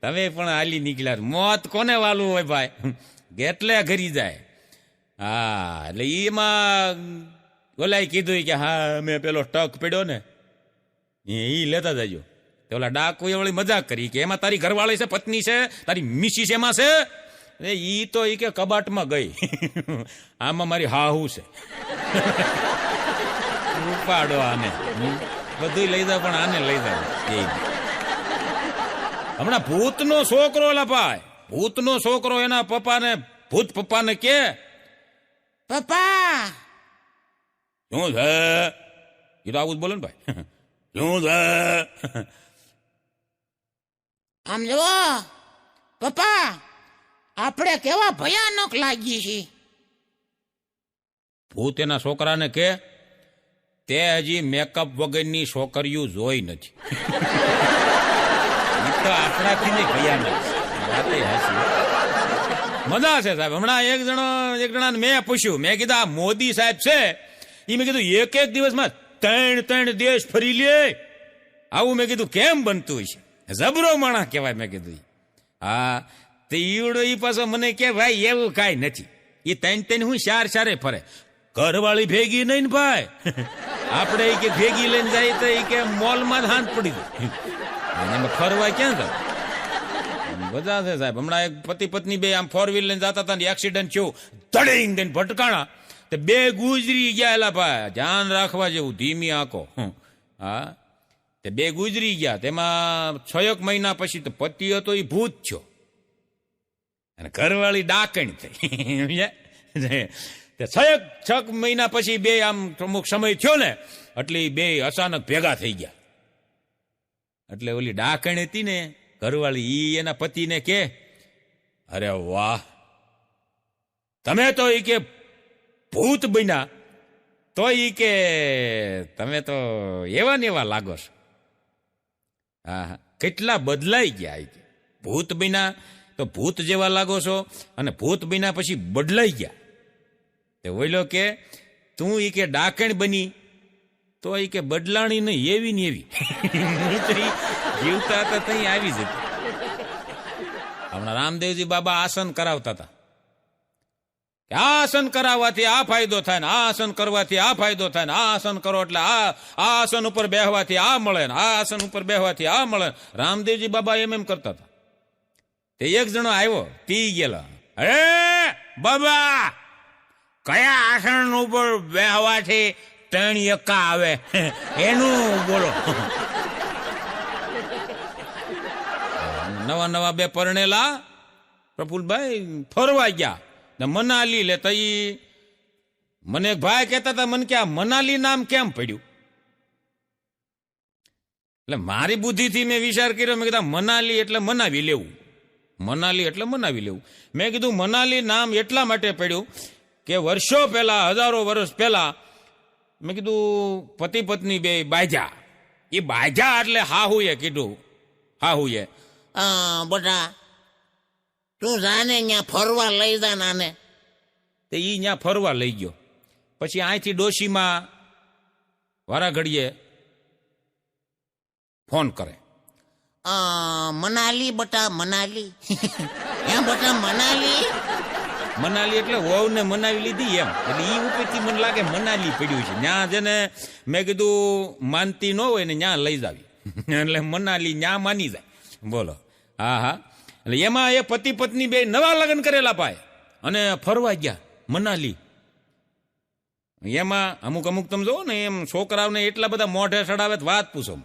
તમે પણ હાલી નીકળ્યા. મોત કોને વાલું હોય ભાઈ? એટલે ઘરી જાય. હા, એટલે એમાં ઓલાએ કીધું કે હા મેં પેલો ટક પડ્યો ને એ લેતા જજો. તો ઓલા ડાકુએ વળી મજાક કરી કે એમાં તારી ઘરવાળી છે, પત્ની છે, તારી મિસિસ એમાં છે? ઈ તો ઈ કે કબાટમાં ગઈ. આમાં મારી હાહુ છે. ઉપાડો આને, બધું લઈ જાવ પણ આને લઈ જાવ. હમણાં ભૂતનો છોકરો લપાય, ભૂતનો છોકરો એના પપ્પાને, ભૂત પપ્પાને કે પપ્પા શું છે? એ તો આવું જ બોલે ને ભાઈ. શું છે? આમ જુઓ પપ્પા, આપણે કેવા ભયાનક લાગીએ છીએ. ભૂત એના છોકરાને કે તે હજી મેકઅપ વગરની છોકરીઓ જોઈ નથી. તો આપણાથી ભયાનક વાતે હાસી. મજા છે સાહેબ. હમણાં એક જણાને મેં પૂછ્યું, મેં કીધું આ મોદી સાહેબ છે એ, મેં કીધું એક દિવસમાં 3 દેશ ફરી લે, આવું મેં કીધું કેમ બનતું હોય છે? જબરો માણસ કહેવાય મેં કીધું. હા, તો ઈવડો ઈ પાછો મને કે ભાઈ એવું કાંઈ નથી, એ 3 હું 4 ફરે. ઘરવાળી ભેગી નહીં ને ભાઈ. આપણે ઈ કે ભેગી લઈને જાય તો ઈ કે મોલમાં હાથ પડી જાય, એમાં ફરવા ક્યાં જાય? બધા છે સાહેબ. હમણાં એક પતિ પત્ની બે આમ ફોર વ્હીલ લઈને જતા હતા ને એક્સિડન્ટ થયું, ધડીંગ દઈને ભટકાણા, તે બે ગુજરી ગયા. એલા ભાઈ ધ્યાન રાખવા જેવું, ધીમી આંખો. હા, તે બે ગુજરી ગયા. તેમાં 6 મહિના પછી તો પતિ હતો એ ભૂત થયો અને ઘરવાળી ડાકણ થઈ. 6 મહિના પછી બે આમ અમુક સમય થયો ને એટલે બે અચાનક ભેગા થઈ ગયા. એટલે ઓલી ડાકણ હતી ને ઘરવાળી, ઈ એના પતિને કે, અરે વાહ, તમે તો ઈ કે ભૂત બન્યા, તો ઈ કે તમે તો એવા ને એવા લાગો છો. હા, કેટલા બદલાઈ ગયા. ઈ કે ભૂત બન્યા તો ભૂત જેવા લાગો છો, અને ભૂત બન્યા પછી બદલાઈ ગયા. તે ઓઈલો કે તું ઈ કે ડાકણ બની તો ઈ કે બદલાણી નહીં, એવી ને એવી. જીવતા હતા તઈ આવી જતી. હમણાં રામદેવજી બાબા આસન કરાવતા હતા કે આ આસન કરાવવાથી આ ફાયદો થાય ને આ આસન કરવાથી આ ફાયદો થાય ને આ આસન કરો એટલે આ આસન ઉપર બેહવાથી આ મળે ને આ આસન ઉપર બેહવાથી આ મળે. રામદેવજી બાબા એમ કરતા હતા. તે એક જણો આવ્યો, પી ગયેલા, અરે બાબા, કયા આસન ઉપર બેહવાથી 3 એકા આવે એનું બોલો. નવા નવા બે પરણેલા પ્રફુલભાઈ ફરવા ગયા ને મનાલી લેતા. મને એક ભાઈ કહેતા હતા, મને કે આ મનાલી નામ કેમ પડ્યું? એટલે મારી બુદ્ધિથી મેં વિચાર કર્યો, મેં કીધું મનાલી એટલે મનાવી લેવું, મનાલી એટલે મનાવી લેવું. મેં કીધું મનાલી નામ એટલા માટે પડ્યું કે વર્ષો પહેલા, હજારો વર્ષ પહેલા, મેં કીધું પતિ પત્ની બે બાજા, એ બાજા એટલે હાહુએ કીધું, હાહુએ, બટા તું જાને ત્યાં ફરવા લઈ જા નાને. તે ઈ ત્યાં ફરવા લઈ ગયો. પછી અહીંથી ડોશીમાં વારા ઘડીએ ફોન કરે, મનાલી બટા, મનાલી. એમ બટા મનાલી, મનાલી એટલે વહુને મનાવી લીધી એમ. એટલે ઈ ઉપરથી મને લાગે મનાલી પડ્યું છે. ત્યાં જેને મેં કીધું માનતી ન હોય ને ત્યાં લઈ જાવી, એટલે મનાલી ત્યાં માની જાય. બોલો. હા હા, એટલે એમાં એ પતિ પત્ની બે નવા લગ્ન કરેલા ભાઈ અને ફરવા ગયા મનાલી. એમાં અમુક અમુક તમે જોવો ને એમ છોકરાઓને એટલા બધા મોઢે ચડાવે વાત પૂછો.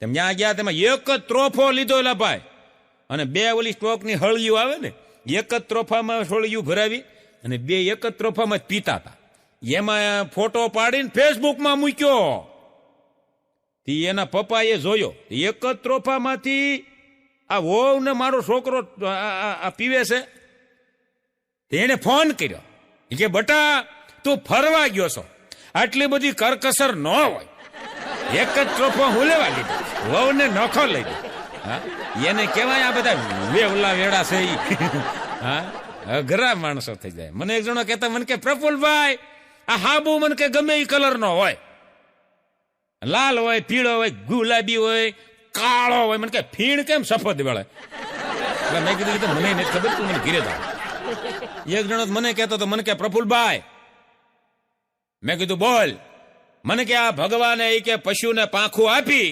તેમ ત્યાં ગયા, તેમાં એક જ ત્રોફો લીધો એલા ભાઈ, અને બે ઓલી સ્ટોકની હળિયું આવે ને, એક જ ત્રોફામાં હળિયું ભરાવી અને બે એક જ ત્રોફામાં જ પીતા હતા. એમાં ફોટો પાડીને ફેસબુકમાં મૂક્યો. એના પપ્પાએ જોયો, એક જ ત્રોફામાંથી આ વહુ ને મારો છોકરો પીવે છે. એને ફોન કર્યો કે બટા તું ફરવા ગયો છો, આટલી બધી કરકસર ન હોય, એક જ ત્રોફો હું લેવા લીધો, વહુ ને નખો લઈ દો. હા, એને કહેવાય આ બધા વેવલા વેડા છે. હા, અઘરા માણસો થઈ જાય. મને એક જણો કહેતા, મને કે પ્રફુલભાઈ આ હાબુ મને કે ગમે એ કલર નો હોય, લાલ હોય, પીળો હોય, ગુલાબી હોય, કાળો હોય, મને કે ફીણ કેમ સફેદ વળે? એટલે મેં કીધું મને નથી ખબર, તું મને ઘીરે જાવ. એક જણો મને કહેતો તો, મને કે પ્રફુલભાઈ, મેં કીધું બોલ. મને કે આ ભગવાને એ કે પશુને પાંખું આપી,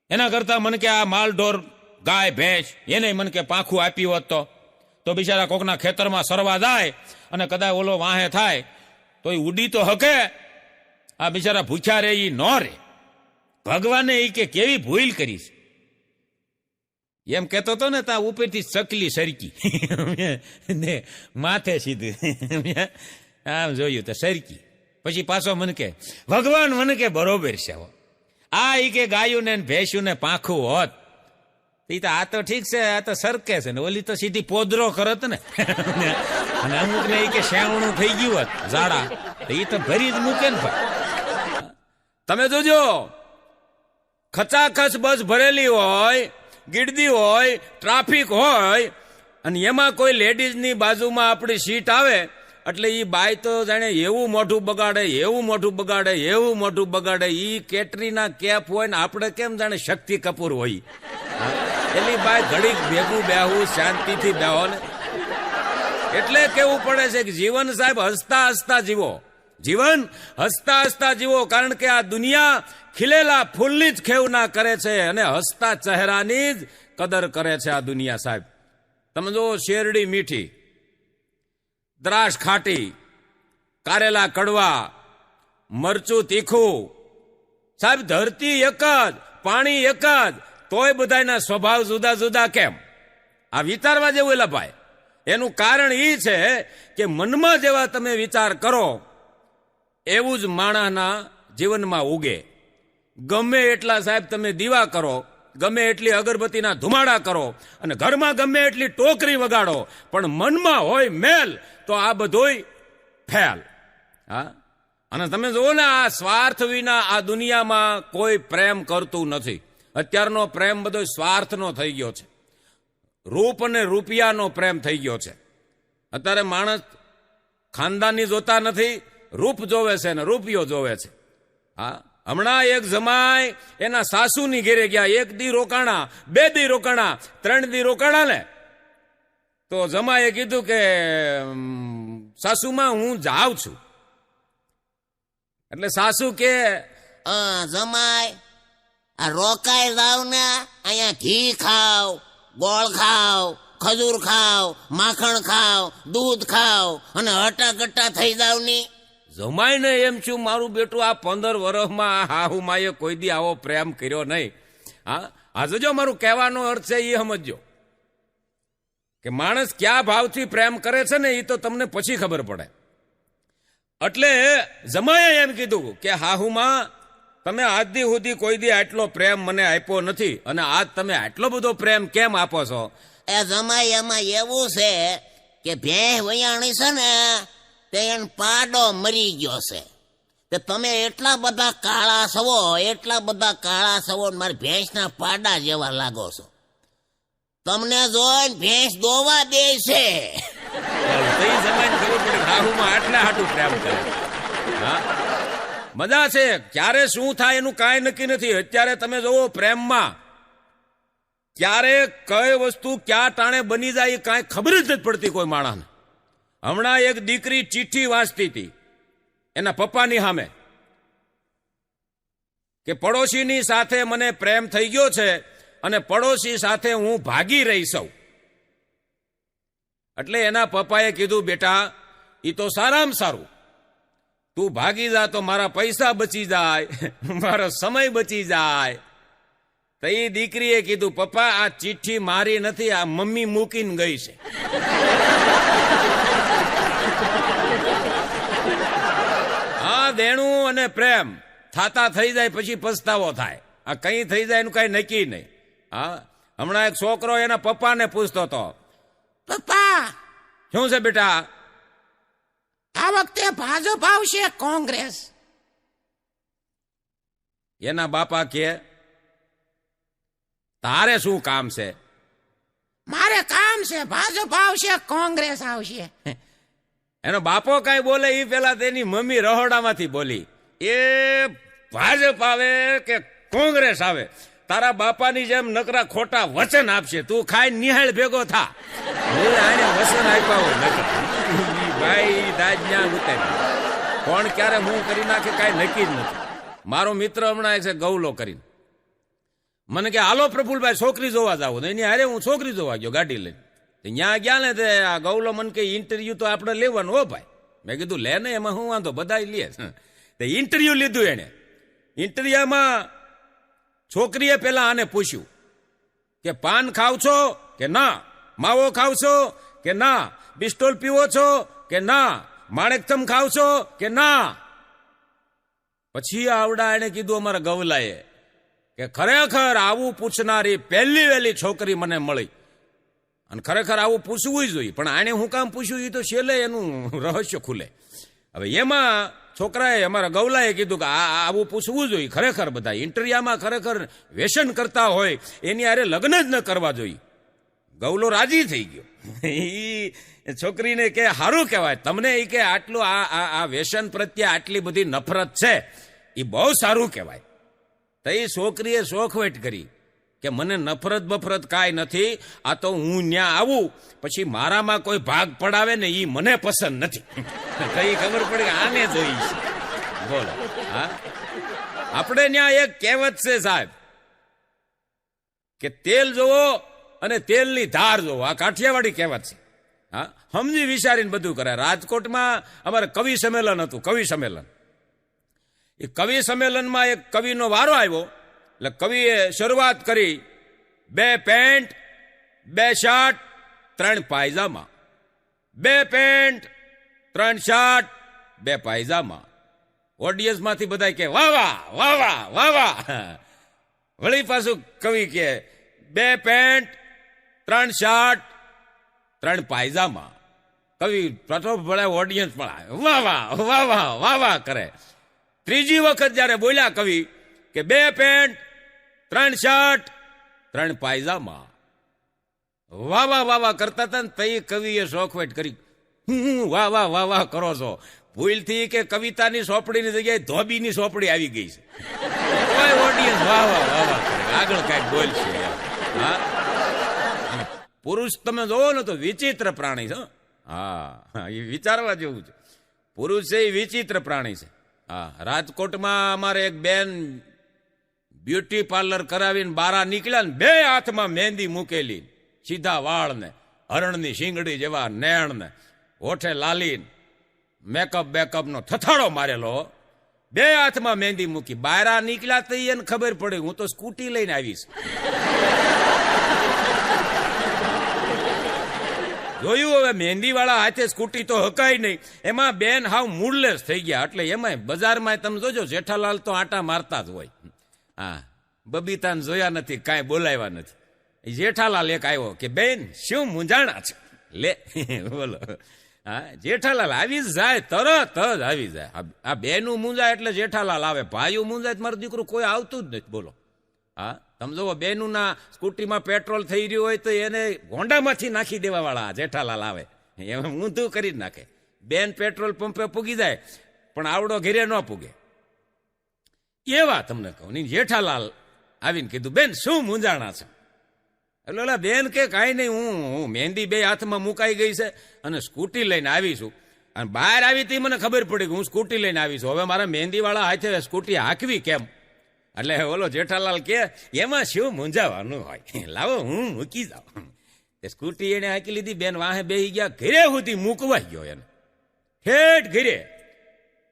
એના કરતા મને કે આ માલઢોર ગાય ભેંસ એને મને કે પાંખું આપ્યું હોત તો બિચારા કોકના ખેતરમાં સરવા જાય અને કદાચ ઓલો વાહે થાય તો એ ઉડી તો હકે, આ બિચારા ભૂખ્યા રે ઈ ન રે. ભગવાને એ કે કેવી ભૂલ કરીશ એમ કેતો તો ને, તા ઉપરથી ચકલી સરકી ને માથે સીધું આમ જોયું તો સરકી. પછી પાછો મને કે ભગવાન મને કે બરોબર છે, આ ઈ કે ગાયું ને ભેંસ્યું ને પાંખું હોત તો આ તો ઠીક છે, આ તો સરકે છે ને, ઓલી તો સીધી પોદરો કરત ને. અને અમુક ને કે શ્યાવણું થઈ ગયું હોત ઝાડા, એ તો ભરી જ મૂકે ને ભાઈ. તમે જોજો, ખચાખચ બસ ભરેલી હોય, ગીડદી હોય, ટ્રાફિક હોય, અને એમાં કોઈ લેડીઝની બાજુમાં આપણી સીટ આવે એટલે એ બાય તો જાણે એવું મોઢું બગાડે, એવું મોઢું બગાડે, એવું મોઢું બગાડે. ઈ કેટરીના કેફ હોય ને આપણે કેમ જાણે શક્તિ કપૂર હોય. એલી બાય ઘડીક ભેગું બેહવું, શાંતિથી બેહો ને. એટલે કેવું પડે છે કે જીવન સાહેબ હસતા હસતા જીવો, જીવન હસતા હસતા જીવો, કારણ કે આ દુનિયા ખીલેલા ફૂલની જ ખેવના કરે છે અને હસતા ચહેરાની જ કદર કરે છે આ દુનિયા સાહેબ. તમે જો શેરડી મીઠી, દ્રાક્ષ ખાટી, કારેલા કડવા, મરચું તીખું, સાહેબ ધરતી એક જ, પાણી એક જ, તોય બધાના સ્વભાવ જુદા જુદા કેમ? આ વિચારવા જેવું એલા ભાઈ. એનું કારણ એ છે કે મનમાં જેવા તમે વિચાર કરો એવું જ માણસના જીવનમાં ઉગે. ગમે એટલા સાહેબ તમે દીવા કરો, ગમે એટલી અગરબત્તીના ધુમાડા કરો અને ઘરમાં ગમે એટલી ટોકરી વગાડો, પણ મનમાં હોય મેલ તો આ બધુંય ફેલ. હા, અને તમે જુઓ ને આ સ્વાર્થ વિના આ દુનિયામાં કોઈ પ્રેમ કરતું નથી. અત્યારનો પ્રેમ બધો સ્વાર્થનો થઈ ગયો છે, રૂપ અને રૂપિયાનો પ્રેમ થઈ ગયો છે. અત્યારે માણસ ખાનદાની જોતા નથી, રૂપ જોવે છે ને રૂપિયો જોવે છે. હા, હમણાં એક જમાઈ એના સાસુની ઘેરે ગયા, 1 દી રોકાણા, 2 દી રોકાણા, 3 દી રોકાણા ને તો જમાઈએ કીધું કે સાસુમાં હું જાઉં છું. એટલે સાસુ કે જમાય આ રોકાઈ જાવ ને, અહીંયા ઘી ખાવ, ગોળ ખાવ, ખજૂર ખાવ, માખણ ખાવ, દૂધ ખાવ અને હટાકટ્ટા થઈ જાવ ની. જમાઈને એમ છું મારું બેટું આ 15 વર્ષમાં હાહુ માએ કોઈ દી આવો પ્રેમ કર્યો નહીં. હા, આજે જો મારું કહેવાનો અર્થ છે એ સમજો કે માણસ ક્યાં ભાવથી પ્રેમ કરે છે ને એ તો તમને પછી ખબર પડે. એટલે જમાએ એમ કીધું કે હાહુમાં તમે આજ દી સુધી કોઈ દી આટલો પ્રેમ મને આપ્યો નથી અને આજ તમે આટલો બધો પ્રેમ કેમ આપો છો? એ જમાઈ એમાં એવું છે કે ભેંસ વયાણી છે ને તે એને પાડો મરી ગયો છે, તે તમે એટલા બધા કાળા સવો, એટલા બધા કાળા સવો, મારી ભેંસના પાડા જેવા લાગો છો. તમને જોઈને ભેંસ દોવા દે છે. આટલા હાટું પ્રેમ કરે. મજા છે. ક્યારે શું થાય એનું કાંઈ નક્કી નથી. અત્યારે તમે જોવો પ્રેમમાં ક્યારે કઈ વસ્તુ ક્યાં ટાણે બની જાય કાંઈ ખબર જ નથી પડતી કોઈ માણસને. હમણાં એક દીકરી ચિઠ્ઠી વાંચતી હતી એના પપ્પાની સામે કે પડોશીની સાથે મને પ્રેમ થઈ ગયો છે અને પડોશી સાથે હું ભાગી રહી છું. એટલે એના પપ્પાએ કીધું બેટા એ તો સારામાં સારું, તું ભાગી જા તો મારા પૈસા બચી જાય, મારો સમય બચી જાય. તો એ દીકરીએ કીધું પપ્પા આ ચિઠ્ઠી મારી નથી, આ મમ્મી મૂકીને ગઈ છે. હા, દેણું અને પ્રેમ થાતા થઈ જાય પછી પસ્તાવો થાય. આ કઈ થઈ જાય એનું કઈ નક્કી નહીં. હા, હમણાં એક છોકરો એના પપ્પાને પૂછતો હતો, પપ્પા શું છે બેટા? આ વખતે ભાજપ આવશે કોંગ્રેસ? એના બાપા કે તારે શું કામ છે? મારે કામ છે, ભાજપ આવશે કોંગ્રેસ આવશે. એનો બાપો કઈ બોલે એ પેલા તેની મમ્મી રહોડામાંથી બોલી, એ ભાજપ આવે કે કોંગ્રેસ આવે તારા બાપાની જેમ નકરા ખોટા વચન આપશે, તું ખાઈ નિહાળ ભેગો થા. આને વચન આપ્યા હોય નકરા ભાઈ દાજ્ઞા ઉતારી કોણ ક્યારે હું કરી નાખે કાંઈ નક્કી જ નથી. મારો મિત્ર હમણાં છે ગૌલો કરીને મને કે હાલો પ્રફુલભાઈ છોકરી જોવા જાવ. એની હારે હું છોકરી જોવા ગયો ગાડી લઈને. ત્યાં ગયા ને તે આ ગૌલો મને કે ઇન્ટરવ્યુ તો આપણે લેવાનું હો ભાઈ. મેં કીધું લે ને, એમાં હું વાંધો, બધા લે. તે ઇન્ટરવ્યુ લીધું એને. ઇન્ટરવ્યુમાં છોકરીએ પેલા આને પૂછ્યું કે પાન ખાવ છો કે ના, માવો ખાવ છો કે ના, બિસ્ટોલ પીવો છો કે ના, માણેકચમ ખાવ છો કે ના. પછી આવડા એને કીધું અમારા ગવલાએ કે ખરેખર આવું પૂછનારી પહેલી વહેલી છોકરી મને મળી અને ખરેખર આવું પૂછવું જોઈએ. પણ આને હું કામ પૂછ્યું એ તો છેલ્લે એનું રહસ્ય ખુલે. હવે એમાં છોકરાએ અમારા ગવલાએ કીધું કે આવું પૂછવું જોઈએ. ખરેખર બધા ઇન્ટરવ્યુમાં ખરેખર વ્યસન કરતા હોય એની હારે લગ્ન જ ન કરવા જોઈએ. ગવલો રાજી થઈ ગયો. એ છોકરીને કે સારું કહેવાય તમને, એ કે આટલું આ વ્યસન પ્રત્યે આટલી બધી નફરત છે એ બહુ સારું કહેવાય. તો એ છોકરીએ શોખવેટ કરી કે મને નફરત બફરત કાંઈ નથી, આ તો હું ન્યા આવું પછી મારામાં કોઈ ભાગ પડાવે ને એ મને પસંદ નથી. કઈ ખબર પડી કે આને જોઈ છે. બોલો. હા, આપણે ત્યાં એક કહેવત છે સાહેબ કે તેલ જોવો અને તેલની ધાર જોવો. આ કાઠિયાવાડી કહેવત છે. હા, સમજી વિચારીને બધું કરે. રાજકોટમાં અમારે કવિ સંમેલન હતું, કવિ સંમેલન. એ કવિ સંમેલનમાં એક કવિનો વારો આવ્યો. એટલે કવિએ શરૂઆત કરી 2 પેન્ટ 2 શર્ટ 3 પાયજામા, 2 પેન્ટ 3 શર્ટ 2 પાયજામા. ઓડિયન્સમાંથી બધા કે વાહ વાહ વાહ વાહ વાહ વાહ. વળી પાછું કવિ કે 2 પેન્ટ 3 શર્ટ 3 પાયજામા. કવિ પ્રથમ ભલે ઓડિયન્સ પણ વાહ વાહ વાહ વાહ વાહ વાહ કરે. ત્રીજી વખત જયારે બોલ્યા કવિ કે 2 પેન્ટ 3 શર્ટ 3 પાયજામા, વાહ વાહ વાહ વાહ કરતા હતા ને તઈ કવિએ શોખવેટ કરી, વાહ વાહ વાહ વાહ કરો છો. ભૂલથી કે કવિતાની સોપડીની જગ્યાએ ધોબીની સોપડી આવી ગઈ છે. કોઈ ઓડિયન્સ વાહ વાહ વાહ વાહ કરે, આગળ કઈક બોલશે. હા, પુરુષ તમે જોવો ને તો વિચિત્ર પ્રાણી છે. હા, એ વિચારવા જેવું છે. પુરુષ છે એ વિચિત્ર પ્રાણી છે. હા, રાજકોટમાં અમારે એક બેન બ્યુટી પાર્લર કરાવીને બારા નીકળ્યા ને 2 હાથમાં મહેંદી મૂકેલી, સીધા વાળ ને હરણની શીંગડી જેવા નેણ ને હોઠે લાલી, મેકઅપ બેકઅપ નો થથાડો મારેલો, 2 હાથમાં મહેંદી મૂકી બારા નીકળ્યા તો એને ખબર પડી હું તો સ્કૂટી લઈને આવીશ. જોયું હવે મહેંદી વાળા હાથે સ્કૂટી તો હકાય નહીં. એમાં બેન હાવ મૂડલેસ થઈ ગયા. એટલે એમાં બજારમાં તમે જોજો જેઠાલાલ તો આટા મારતા જ હોય. હા, બબીતાને જોયા નથી, કાંઈ બોલાવ્યા નથી. જેઠાલાલ એક આવ્યો કે બેન શું મૂંઝાણા છે લે. બોલો. હા, જેઠાલાલ આવી જ જાય, તરત જ આવી જાય. આ બેનું મૂંઝાય એટલે જેઠાલાલ આવે. ભાઈઓ મૂંઝાય મારું દીકરું કોઈ આવતું જ નથી. બોલો. હા, તમે જોવો બેનું ના સ્કૂટીમાં પેટ્રોલ થઈ રહ્યું હોય તો એને હોન્ડામાંથી નાખી દેવા વાળા જેઠાલાલ આવે. એમ ઊંધું કરી જ નાખે. બેન પેટ્રોલ પંપે પૂગી જાય પણ આવડો ઘેરે ન પૂગે. એવા તમને કહું. જેઠાલાલ આવીને કીધું બેન શું મૂંઝાણા છે? એટલે બેન કે કાંઈ નહીં, હું મહેંદી 2 હાથમાં મુકાઈ ગઈ છે અને સ્કૂટી લઈને આવીશું. અને બહાર આવી હતી મને ખબર પડી કે હું સ્કૂટી લઈને આવીશું. હવે મારા મહેંદી વાળા હાથે સ્કૂટી હાંકવી કેમ? એટલે ઓલો જેઠાલાલ કે એમાં શું મૂંઝાવાનું હોય, લાવો હું મૂકી જાઉં. સ્કૂટી એને હાંકી લીધી. બેન વાહે બેસી ગયા. ઘરે સુધી મૂકવા ગયો એને, ઠેઠ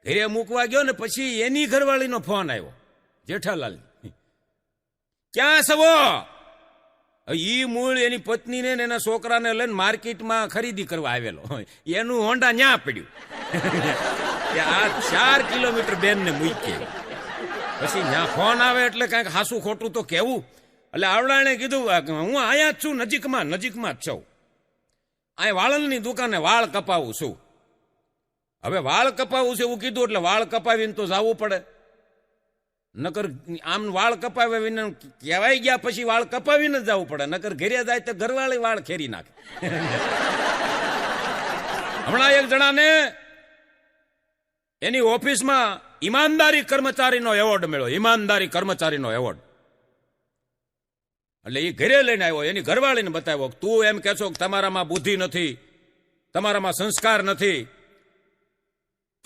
ઘરે મૂકવા ગયો ને પછી એની ઘરવાળીનો ફોન આવ્યો જેઠાલાલ. ક્યાં સવો? ઈ મૂળ એની પત્નીને ને એના છોકરાને લઈને માર્કેટમાં ખરીદી કરવા આવેલો. એનું હોન્ડા ન્યા પડ્યું. આ 4 કિલોમીટર બેનને મૂકી. પછી ત્યાં ફોન આવે એટલે કઈક હાસું ખોટું તો કેવું. એટલે આવડાને કીધું હું અહીંયા જ છું, નજીકમાં જ છું. અહીં વાળની દુકાને વાળ કપાવું છું. હવે વાળ કપાવું છે એવું કીધું એટલે વાળ કપાવીને તો જવું પડે. નકર આમ વાળ કપાવીને કહેવાય ગયા પછી વાળ કપાવીને જ જવું પડે. નકર ઘરે જાય તો ઘરવાળી વાળ ખેરી નાખે. હમણાં એક જણાને એની ઓફિસમાં ઈમાનદારી કર્મચારીનો એવોર્ડ મળ્યો. ઈમાનદારી કર્મચારીનો એવોર્ડ. એટલે એ ઘરે લઈને આવ્યો. એની ઘરવાળીને બતાવ્યો તું એમ કે છો કે તમારામાં બુદ્ધિ નથી, તમારામાં સંસ્કાર નથી.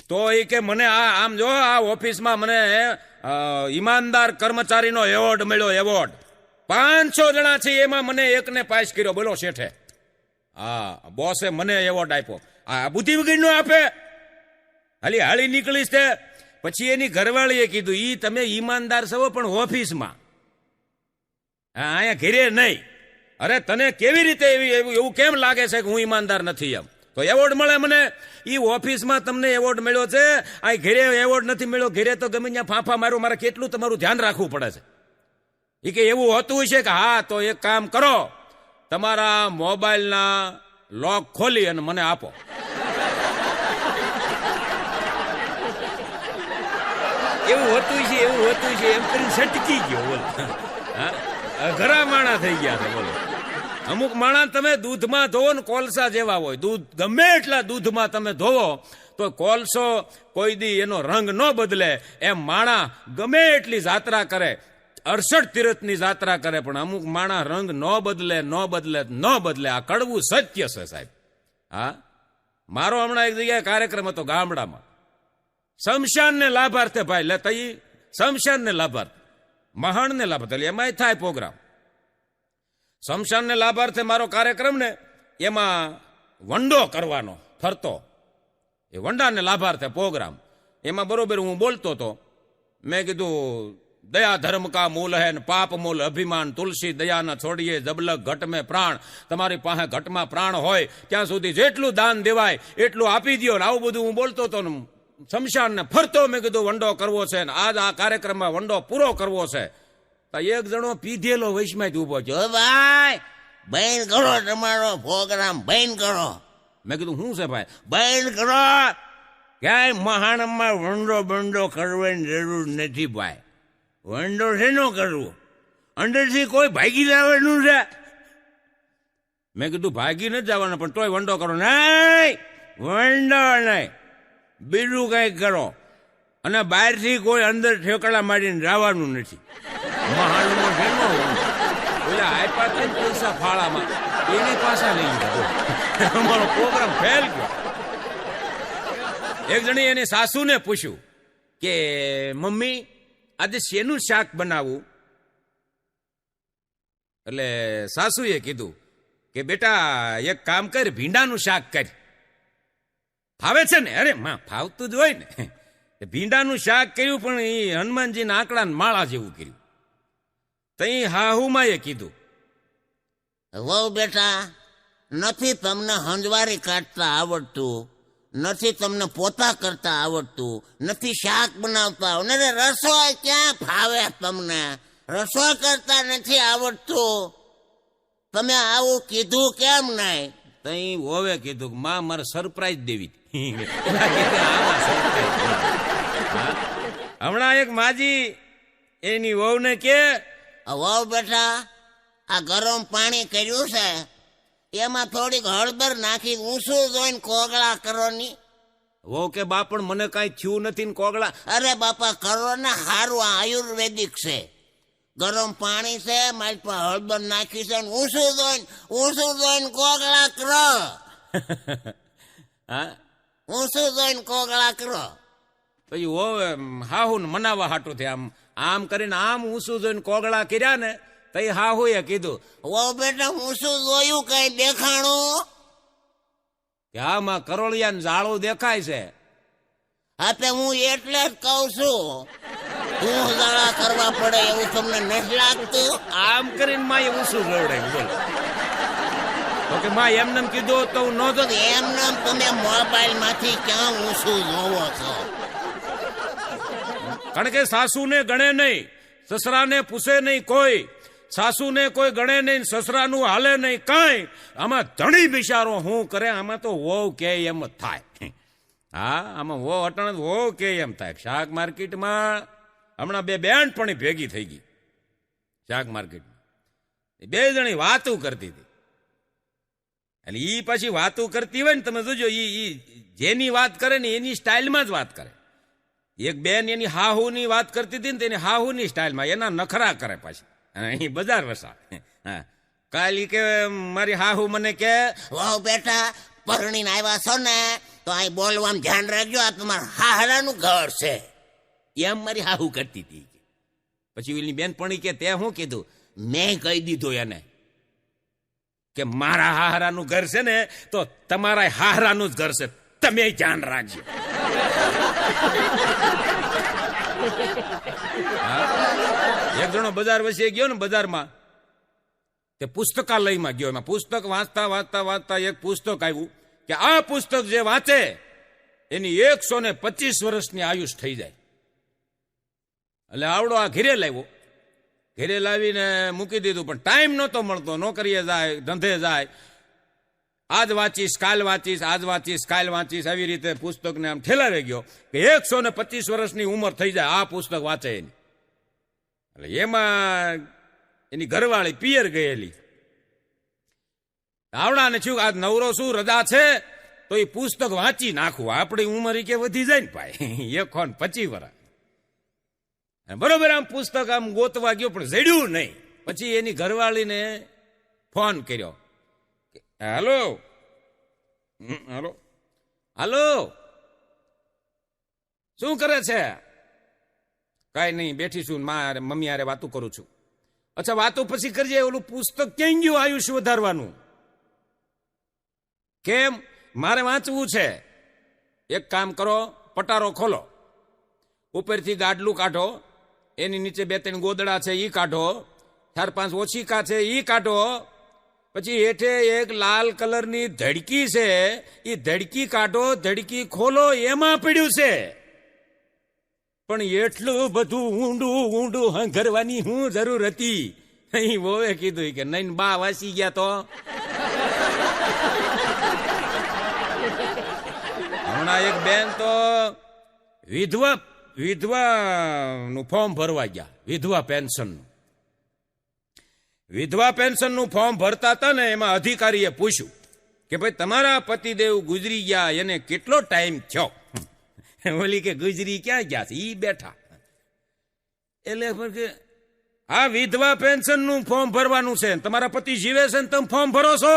તો એ કે મને આમ જો આ ઓફિસમાં મને ઈમાનદાર કર્મચારીનો એવોર્ડ મળ્યો. એવોર્ડ 500 જણા છે એમાં મને એકને પાસ કર્યો. બોલો શેઠે. હા, બોસે મને એવોર્ડ આપ્યો. આ બુદ્ધિ વગર નો આપે. હાલી નીકળીશ તે. પછી એની ઘરવાળીએ કીધું ઈ તમે ઈમાનદાર છો પણ ઓફિસમાં, અહીંયા ઘેરે નહીં. અરે તને કેવી રીતે એવું કેમ લાગે છે કે હું ઈમાનદાર નથી? એમ તો એવોર્ડ મળે મને. ઈ ઓફિસમાં તમને એવોર્ડ મળ્યો છે, આ ઘેરે એવોર્ડ નથી મળ્યો. ઘેરે તો ગમે ત્યાં ફાંફા મારો, મારે કેટલું તમારું ધ્યાન રાખવું પડે છે. એ કે એવું હોતું છે કે હા તો એક કામ કરો, તમારા મોબાઈલના લોક ખોલી અને મને આપો. એવું હોતું છે એમ કરીને સટકી ગયો. બોલો. ઘરા માણા થઈ ગયા છે. બોલો. અમુક માણા તમે દૂધમાં ધોવો ને કોલસા જેવા હોય. દૂધ ગમે એટલા દૂધમાં તમે ધોવો તો કોલસો કોઈ દી એનો રંગ ન બદલે. એમ માણા ગમે એટલી જાત્રા કરે 68 તીર્થની જાત્રા કરે પણ અમુક માણા રંગ ન બદલે આ કડવું સત્ય છે સાહેબ. હા, મારો હમણાં એક જગ્યાએ કાર્યક્રમ હતો ગામડામાં. શમશાનને લાભાર્થે ભાઈ લે તઈ શમશાનને લાભાર્થે મહાણને લાભાર્થે એટલે એમાંય થાય પ્રોગ્રામ. શમશાનને લાભાર્થે મારો કાર્યક્રમ ને એમાં વંડો કરવાનો ફરતો, એ વંડાને લાભાર્થે પ્રોગ્રામ. એમાં બરોબર હું બોલતો હતો. મેં કીધું દયા ધર્મ કા મૂલ હે ને પાપ મૂલ અભિમાન, તુલસી દયા ન છોડીએ જબલક ઘટ મેં પ્રાણ. તમારી પાસે ઘટમાં પ્રાણ હોય ત્યાં સુધી જેટલું દાન દેવાય એટલું આપી દો. આવું બધું હું બોલતો હતો ને શમશાનને ફરતો. મેં કીધું વંડો કરવો છે ને આજ આ કાર્યક્રમમાં વંડો પૂરો કરવો છે. તો એક જણો પીધેલો વૈશમાં ઉભો છે. ઓ ભાઈ, બંધ કરો તમારો પ્રોગ્રામ, બંધ કરો. મેં કીધું શું છે ભાઈ? બંધ કરો. ક્યાંય મહાણમાં વંડો બંડો કરવાની જરૂર નથી ભાઈ. વંડો શેનો કરવો? અંદરથી કોઈ ભાગી જવાનું છે. મેં કીધું ભાગી નથી જવાનું પણ તોય વંડો કરો. નહીં, વંડો નહીં, બીજું કઈ કરો. અને બહારથી કોઈ અંદર ઠેકડા મારીને જવાનું નથી. મહાણમાં શેનો ઓલા આપ્યા છે ને પૈસા ફાળામાં એની પાછા લઈ ગયો. અમારો પ્રોગ્રામ ફેલ ગયો. એક જણી એની સાસુને પૂછ્યું કે મમ્મી આજે શેનું શાક બનાવવું? એટલે સાસુએ કીધું કે બેટા એક કામ કર, ભીંડાનું શાક કર. ફાવે છે ને? અરે માં ફાવતું જ હોય ને. ભીંડાનું શાક કર્યું પણ એ હનુમાનજીના આંકડા માળા જેવું કર્યું. તઈ હાહુમાએ કીધું વહુ બેટા, નથી તમને હંજવારી કાઢતા આવડતું, નથી તમને પોતા કરતા આવડતું, નથી શાક બનાવતા આવડતું, રસોઈ ક્યાં ફાવે તમને? રસોઈ કરતા નથી આવડતું. તમે આવું કીધું કેમ નહીં? તઈ હોવે કીધું કે માં મારે સરપ્રાઈઝ દેવી. હમણાં એક માજી એની વહુને કે વહુ બેટા, આ ગરમ પાણી કર્યું છે એમાં થોડીક હળદર નાખી ઊંસું જોઈને કોગળા કરો ની. વહુ કે બા પણ મને કઈ થયું નથી ને કોગળા. અરે બાપા કરો ને, હારું, આ આયુર્વેદિક છે. ગરમ પાણી છે, મારી પાસે હળદર નાખી છે, ઊંસું જોઈને કોગળા કરો. હા, ઊંસું જોઈને કોગળા કરો. પછી હોવે હાહુ ને મનાવા હાટું થી આમ કરીને આમ ઊંસું જોઈને કોગળા કર્યા ને તઈ હાહુએ કીધું વો બેટા ઊંસું જોયું કઈ દેખાણું? કે આમાં કરોળિયા જાળું દેખાય છે. હા તે હું એટલે જ કઉ છું, તું જાળા કરવા પડે એવું તમને નથી લાગતું? આમ કરીને માએ ઊંસું જોવડાયું. બોલો તો કે માં એમને કીધું તો હું નહોતો. એમને તમે મોબાઈલ માંથી ક્યાં ઊંસું જોવો છો? કારણ કે સાસુને ગણે નહીં, સસરાને પૂછે નહીં કોઈ. સાસુને કોઈ ગણે નહીં, સસરાનું હાલે નહીં કાંઈ. આમાં ધણી બિચારો શું કરે? આમાં તો વહુ કે એમ જ થાય. હા, આમાં વહુ અટણ વહુ કે એમ થાય. શાક માર્કેટમાં હમણાં બે બેનપણી ભેગી થઈ ગઈ શાક માર્કેટમાં. બે જણી વાતું કરતી હતી. એટલે ઈ પછી વાતું કરતી હોય ને તમે જોજો, ઈ જેની વાત કરે ને એની સ્ટાઇલમાં જ વાત કરે. એક બેન એની હાહુની વાત કરતી હતી ને તેની હાહુની સ્ટાઇલમાં એના નખરા કરે પાછી. અહીં બજાર વસા. હા, કાલી કે મારી હાહુ મને કે વાહ બેટા, પરણીને આવ્યા છો ને તો અહીં બોલવામાં ધ્યાન રાખજો, આ તમારા હાહરાનું ઘર છે. એમ મારી હાહુ કરતી હતી. પછી એની બેનપણી કે તે શું કીધું? મેં કહી દીધું એને કે મારા હાહરાનું ઘર છે ને તો તમારા હાહરાનું જ ઘર છે, તમે ધ્યાન રાખજો. એક જણો બજાર વચ્ચે ગયો ને, બજારમાં તે પુસ્તકાલયમાં ગયો. એમાં પુસ્તક વાંચતા વાંચતા વાંચતા એક પુસ્તક આવ્યું કે આ પુસ્તક જે વાંચે એની 125 વર્ષની આયુષ થઈ જાય. એટલે આવડો આ ઘેરે લાવ્યો. ઘેરે લાવીને મૂકી દીધું, પણ ટાઈમ નહોતો મળતો. નોકરીએ જાય, ધંધે જાય. આજ વાંચીશ, કાલ વાંચીશ, આજ વાંચીશ, કાલ વાંચીશ, આવી રીતે પુસ્તકને આમ ઠેલાવી ગયો કે 125 વર્ષની ઉંમર થઈ જાય આ પુસ્તક વાંચે એની. એટલે એમાં એની ઘરવાળી પિયર ગયેલી. આવડાને છું આજ નવરો શું, રજા છે તો એ પુસ્તક વાંચી નાખવું. આપણી ઉંમર કે વધી જાય ને ભાઈ, 125 વર્ષ. અને બરોબર આમ પુસ્તક આમ ગોતવા ગયો પણ જડ્યું નહીં. પછી એની ઘરવાળીને ફોન કર્યો, હાલો હાલો હાલો, શું કરે છે? કઈ નહીં, બેઠી છું, મમ્મી હારે વાતું કરું છું. અચ્છા, વાતો પછી કરજે, ઓલું પુસ્તક ક્યાં ગયું આયુષ્ય વધારવાનું? કેમ? મારે વાંચવું છે. એક કામ કરો, પટારો ખોલો, ઉપરથી ગાડલું કાઢો, એની નીચે 2-3 ગોદડા છે ઈ કાઢો, 4-5 ઓછીકા છે ઈ કાઢો, પછી હેઠે એક લાલ કલરની ધડકી છે, એ ધડકી કાઢો, ધડકી ખોલો, એમાં પડ્યું છે. પણ એટલું બધું ઊંડું ઊંડું હંગરવાની હું જરૂર હતી? અહીં વોવે કીધું કે નહીં, બા વાસી ગયા તો. હમણાં એક બેન તો વિધવાનું ફોર્મ ભરવા ગયા, વિધવા પેન્શનનું ફોર્મ ભરતા હતા ને, એમાં અધિકારીએ પૂછ્યું કે ભાઈ તમારા પતિદેવ ગુજરી ગયા, એને કેટલો ટાઈમ થયો? ઓલી કે ગુજરી ક્યાં ગયા છે? ઈ બેઠા. એટલે કે આ વિધવા પેન્શનનું ફોર્મ ભરવાનું છે, તમારા પતિ જીવે છે ને તમે ફોર્મ ભરો છો?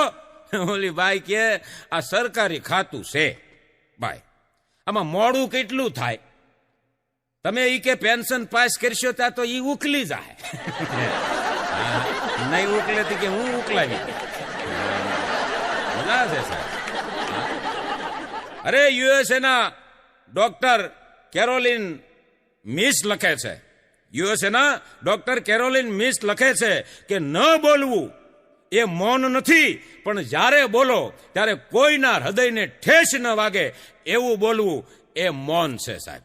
ઓલી બાઈ કે આ સરકારી ખાતું છે બાઈ, આમાં મોડું કેટલું થાય? તમે ઈ કે પેન્શન પાસ કરશો ત્યાં તો ઈ ઉકલી જાય. નહીં ઉકલે કે હું ઉકલાવી મજા છે સાહેબ. અરે યુએસએ ના ડોક્ટર કેરોલિન મિસ લખે છે, યુએસએ ના ડોક્ટર કેરોલિન મિસ લખે છે કે ન બોલવું એ મૌન નથી, પણ જ્યારે બોલો ત્યારે કોઈના હૃદયને ઠેસ ન વાગે એવું બોલવું એ મૌન છે સાહેબ.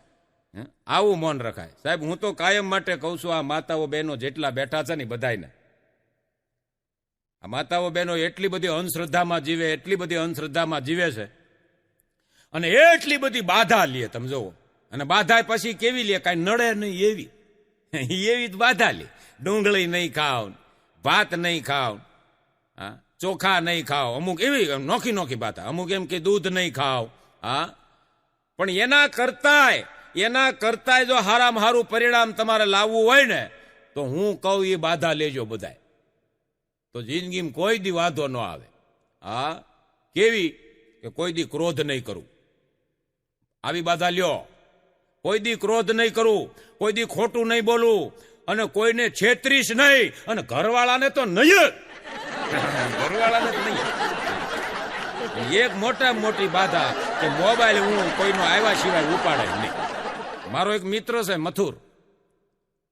આવું મૌન રખાય સાહેબ. હું તો કાયમ માટે કહું છું, આ માતાઓ બહેનો જેટલા બેઠા છે ને બધાને, આ માતાઓ બહેનો એટલી બધી અંધશ્રદ્ધામાં જીવે, એટલી બધી અંધશ્રદ્ધામાં જીવે છે, અને એટલી બધી બાધા લે, તમે જોવો. અને બાધા પછી કેવી લે? કાંઈ નડે નહીં એવી એવી જ બાધા લે. ડુંગળી નહીં ખાવ, ભાત નહીં ખાવ, હા, ચોખા નહીં ખાવ, અમુક એવી નોખી નોખી બાધા, અમુક એમ કે દૂધ નહીં ખાવ. હા, પણ એના કરતાય જો હારામાં હારું પરિણામ તમારે લાવવું હોય ને, તો હું કહું એ બાધા લેજો બધાય, તો જિંદગીમાં કોઈ દી વાંધો ન આવે. હા, કેવી? કે કોઈ દી ક્રોધ નહીં કરું, આવી બાધા લ્યો. કોઈ દી ક્રોધ નહીં કરું, કોઈ દી ખોટું નહીં બોલવું, અને કોઈને છેતરીશ નહીં, અને ઘરવાળાને તો નહીં, ઘરવાળાને તો નહીં. એક મોટા મોટી બાધા કે મોબાઈલ હું કોઈનો આવ્યા સિવાય ઉપાડે નહીં. મારો એક મિત્ર છે મથુર,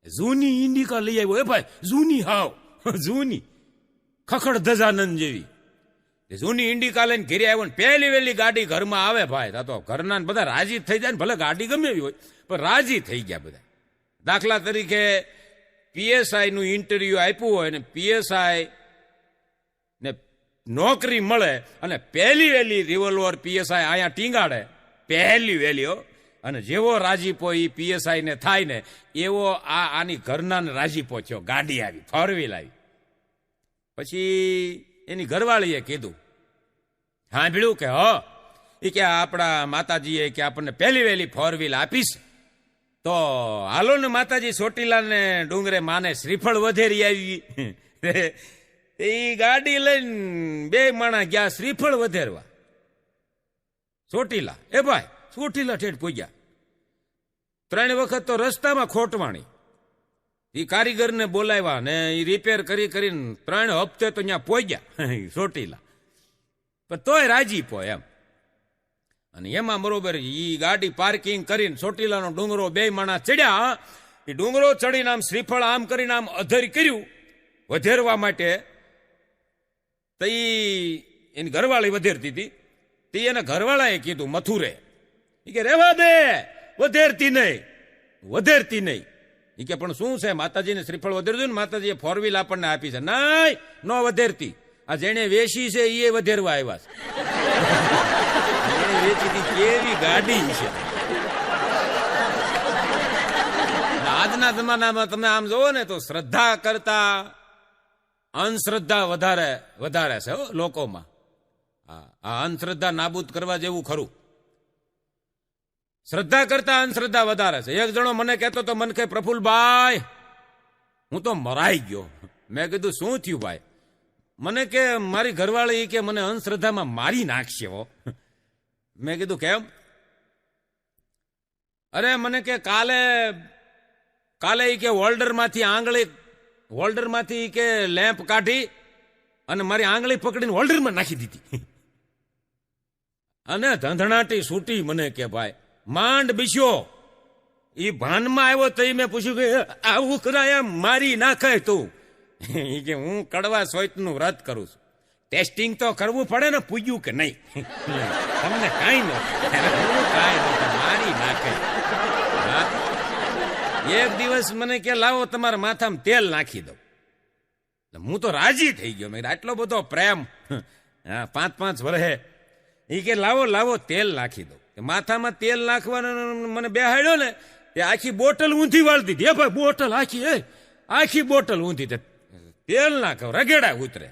જૂની ઇન્ડિકા લઈ આવ્યો. એ ભાઈ જૂની, હાવ જૂની, ખખડ ધજાનંદ જેવી જૂની ઇન્ડિકા લઈને ઘેરે આવ્યો ને પહેલી વહેલી ગાડી ઘરમાં આવે ભાઈ, તો ઘરના બધા રાજી થઈ જાય ને, ભલે ગાડી ગમે એવી હોય પણ રાજી થઈ ગયા બધા. દાખલા તરીકે પીએસઆઈ નું ઇન્ટરવ્યુ આપ્યું હોય ને પીએસઆઈ ને નોકરી મળે, અને પહેલી વહેલી રિવોલ્વર પીએસઆઈ અહીંયા ટીંગાડે, પહેલી વહેલી, અને જેવો રાજીપો એ પીએસઆઈ ને થાય ને એવો આની ઘરના રાજીપો થયો. ગાડી આવી, 4 વ્હીલ આવી. પછી એની ઘરવાળીએ કીધું, સાંભળ્યું કે એ કે આપણા માતાજીએ કે આપણને પહેલી વહેલી 4 વ્હીલ આપીશ, તો હાલો ને માતાજી ચોટીલાને ડુંગરે માને શ્રીફળ વધેરી આવી. એ ગાડી લઈને 2 માણા ગયા શ્રીફળ વધેરવા ચોટીલા. એ ભાઈ ચોટીલા ઠેઠ પૂગ્યા. 3 વખત તો રસ્તામાં ખોટવાણી. એ કારીગરને બોલાવ્યા ને એ રિપેર કરીને 3 હપ્તે તો ત્યાં પહોંચ્યા ચોટીલા, પણ તોય રાજી પો એમ. અને એમાં બરોબર એ ગાડી પાર્કિંગ કરીને ચોટીલાનો ડુંગરો 2 માણા ચડ્યા. એ ડુંગરો ચડીને આમ શ્રીફળ આમ કરીને આમ અધર કર્યું વધેરવા માટે. તો એની ઘરવાળી વધેરતી હતી. તે એના ઘરવાળાએ કીધું મથુરે, એ કે રેવા દે, વધેરતી નહીં. એ કે પણ શું છે, માતાજીને શ્રીફળ વધેરતું ને, માતાજીએ 4 વ્હીલ આપણને આપી છે. નહીં, ન વધેરતી, આ જેને વેચી છે એ વધેરવા આવ્યા છે. વેચી કેવી ગાડી છે. આજના જમાનામાં તમે આમ જોવો ને તો શ્રદ્ધા કરતા અંધશ્રદ્ધા વધારે છે લોકોમાં. આ અંધશ્રદ્ધા નાબૂદ કરવા જેવું ખરું. શ્રદ્ધા કરતા અંધશ્રદ્ધા વધારે છે. એક જણો મને કહેતો તો મને કહે, પ્રફુલભાઈ હું તો મરાઈ ગયો. મેં કીધું શું થયું ભાઈ? મને કે મારી ઘરવાળી કે મને અંધશ્રદ્ધામાં મારી નાખશે હો. મેં કીધું કેમ? અરે મને કે કાલે કે હોલ્ડરમાંથી કે લેમ્પ કાઢી અને મારી આંગળી પકડીને હોલ્ડરમાં નાખી દીધી અને ધંધણાટી છૂટી. મને કે ભાઈ માંડ બીસ્યો. એ ભાનમાં આવ્યો તો મેં પૂછ્યું કે આવું કરાય મારી નાખે તું? કે હું કડવા સોયતનું વ્રત કરું છું, ટેસ્ટિંગ તો કરવું પડે ને પૂજ્યું કે નહીં. તમને કાંઈ નથી, મારી નાખે. એક દિવસ મને કે લાવો તમારા માથામાં તેલ નાખી દો. હું તો રાજી થઈ ગયો. મેં આટલો બધો પ્રેમ 5-5 વર્ષે. એ કે લાવો તેલ નાખી દો. માથામાં તેલ નાખવાનો મને બેહાડ્યો ને તે આખી બોટલ ઊંધી વાળી દીધી. એ ભાઈ બોટલ આખી બોટલ ઊંધી. તેલ નાખો રગેડા ઉતરે.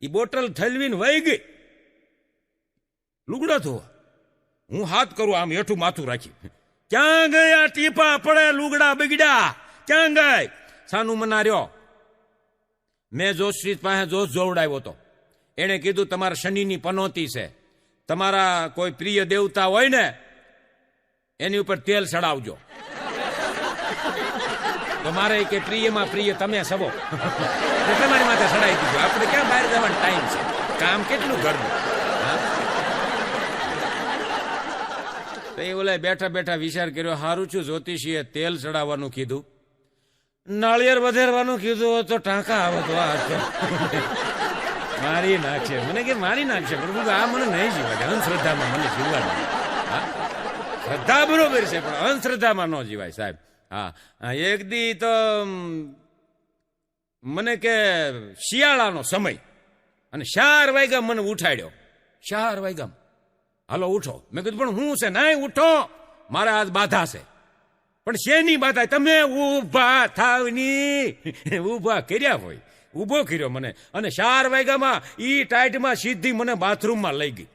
એ બોટલ ઠલવીને વહી ગઈ. લુગડા ધોવા હું હાથ કરું આમ હેઠું માથું રાખી. ક્યાં ગયા ટીપા પડે, લુગડા બગડ્યા, ક્યાં ગઈ? સાનું મના રહ્યો. મેં જોશી પાસે જોવડાવ્યો હતો. એને કીધું તમારા શનિની પનોતી છે, તમારા કોઈ પ્રિય દેવતા હોય ને એની ઉપર તેલ ચડાવજો. તો મારે કે પ્રિયમાં પ્રિય તમે સબો તમારી માથે ચડાવી દીધું. આપણે ક્યાં બહાર જવાનો ટાઈમ છે? કામ કેટલું ઘરનું. તો એ ઓલા બેઠા વિચાર કર્યો, સારું છું જ્યોતિષીએ તેલ ચડાવવાનું કીધું, નાળિયેર વધેરવાનું કીધું તો ટાંકા આવે તો મારી નાખશે. મને કે મારી નાખશે, પણ આ મને નહીં જીવાય. અંધશ્રદ્ધામાં મને જીવવાનું. શ્રદ્ધા બરોબર છે પણ અંધશ્રદ્ધામાં ન જીવાય સાહેબ. હા, એક દી તો મને કે શિયાળાનો સમય અને 4 વાગ્યા મને ઉઠાડ્યો. 4 વાગ્યા હાલો ઉઠો. મેં કીધું પણ હું છે? નહીં ઉઠો, મારે આજ બાધા છે. પણ શેની બાધા? તમે ઉભા થાવની. ઉભા કર્યા હોય, ઉભો કર્યો મને અને 4 વાગ્યામાં ઈ ટાઈટમાં સીધી મને બાથરૂમમાં લઈ ગઈ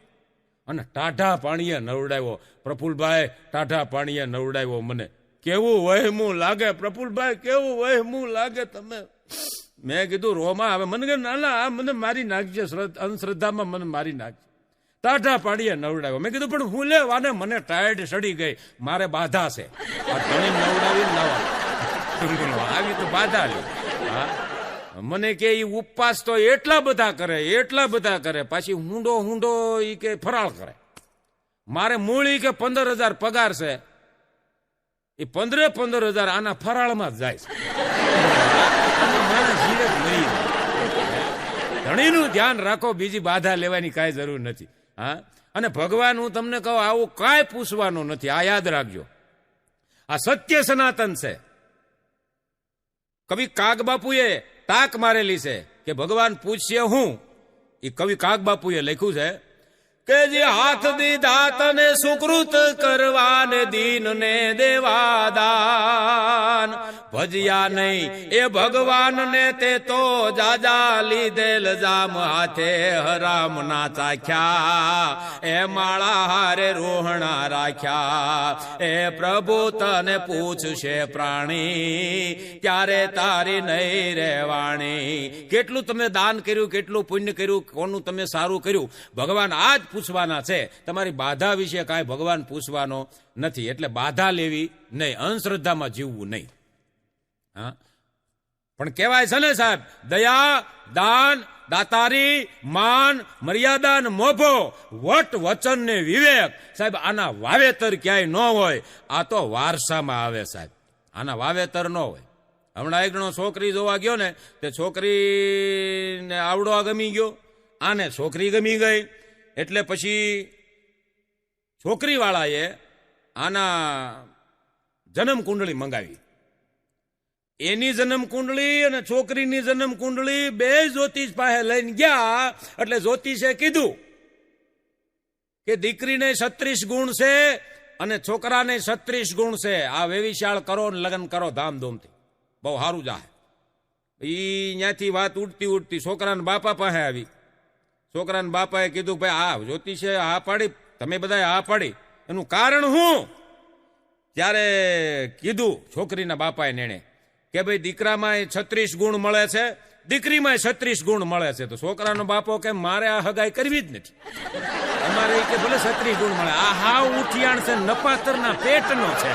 અને ટાઢા પાણીએ નવડાવ્યો. પ્રફુલભાઈ ટાઢા પાણીએ નવડાવ્યો મને. કેવું વહેમું લાગે પ્રફુલભાઈ, કેવું વહેમું લાગે તમે. મેં કીધું રોમાં આવે. મને કે ના આ મને મારી નાખજે, અંધશ્રદ્ધામાં મને મારી નાખજે. ટાઢા પાડીએ નવડાવ્યો. મેં કીધું પણ હું લેવાને મને ટાયર્ડ સડી ગઈ, મારે બાધા છે. નવડાવી આવી તો બાધા લે. મને કે ઈ ઉપવાસ તો એટલા બધા કરે પાછી હુંડો ઈ કે ફરાળ કરે. મારે મૂળી કે 15,000 પગાર છે, એ 15,000 આના ફરાળમાં જ જાય છે. ધણીનું ધ્યાન રાખો, બીજી બાધા લેવાની કાંઈ જરૂર નથી. હા, અને ભગવાન હું તમને કહું આવું કાંઈ પૂછવાનું નથી. આ યાદ રાખજો, આ સત્ય સનાતન છે. કવિ કાગબાપુએ તાક મારેલી છે કે ભગવાન પૂછશે હું. એ કવિ કાગબાપુએ લખ્યું છે કે જે હાથ દીધા તને સુકૃત કરવાને દીન ને દેવા દાન, ભજ્યા નહીં એ ભગવાન ને તે તો જાજા લીધેલ જામ હાથે હરામ ના ચાખ્યા, એ માળા હારે રોહણા રાખ્યા. એ પ્રભુ તને પૂછશે પ્રાણી, ત્યારે તારી નહીં રહેવાણી. કેટલું તમે દાન કર્યું, કેટલું પુણ્ય કર્યું, કોનું તમે સારું કર્યું, ભગવાન આજ પૂછવાના છે. તમારી બાધા વિશે કાંઈ ભગવાન પૂછવાનો નથી. એટલે બાધા લેવી નહીં, અંધશ્રદ્ધામાં જીવવું નહીં. હા, પણ કહેવાય છે ને સાહેબ, દયા, દાન, દાતારી, માન, મર્યાદા ને મોભો, વટ, વચન ને વિવેક. સાહેબ આના વાવેતર ક્યાંય ન હોય, આ તો વારસામાં આવે સાહેબ. આના વાવેતર ન હોય. હમણાં એક જણો છોકરી જોવા ગયો ને, તે છોકરીને આવડો ગમી ગયો, આને છોકરી ગમી ગઈ. એટલે પછી છોકરીવાળાએ આના જન્મ કુંડળી મંગાવી. એની જન્મ કુંડળી અને છોકરીની જન્મ કુંડળી બે જ્યોતિષ પાસે લઈને ગયા. એટલે જ્યોતિષે કીધું કે દીકરીને 36 ગુણ છે અને છોકરાને 36 ગુણ છે. આ વેવિશાળ કરો ને લગ્ન કરો ધામધૂમથી, બહુ સારું જાય. ત્યાંથી વાત ઉડતી છોકરાના બાપા પાસે આવી. છોકરાના બાપાએ કીધું ભાઈ આ જ્યોતિષે હા પાડી, તમે બધા હા પાડી, એનું કારણ શું? ત્યારે કીધું છોકરીના બાપાએ નેણે કે ભાઈ દીકરામાં 36 ગુણ મળે છે, દીકરીમાં 36 ગુણ મળે છે. તો છોકરાનો બાપો કે મારે આ હગાઈ કરવી જ નથી, અમારે કે ભલે 36 ગુણ મળે, આ હાવ ઉઠિયાણ છે, નપાતરના પેટનો છે.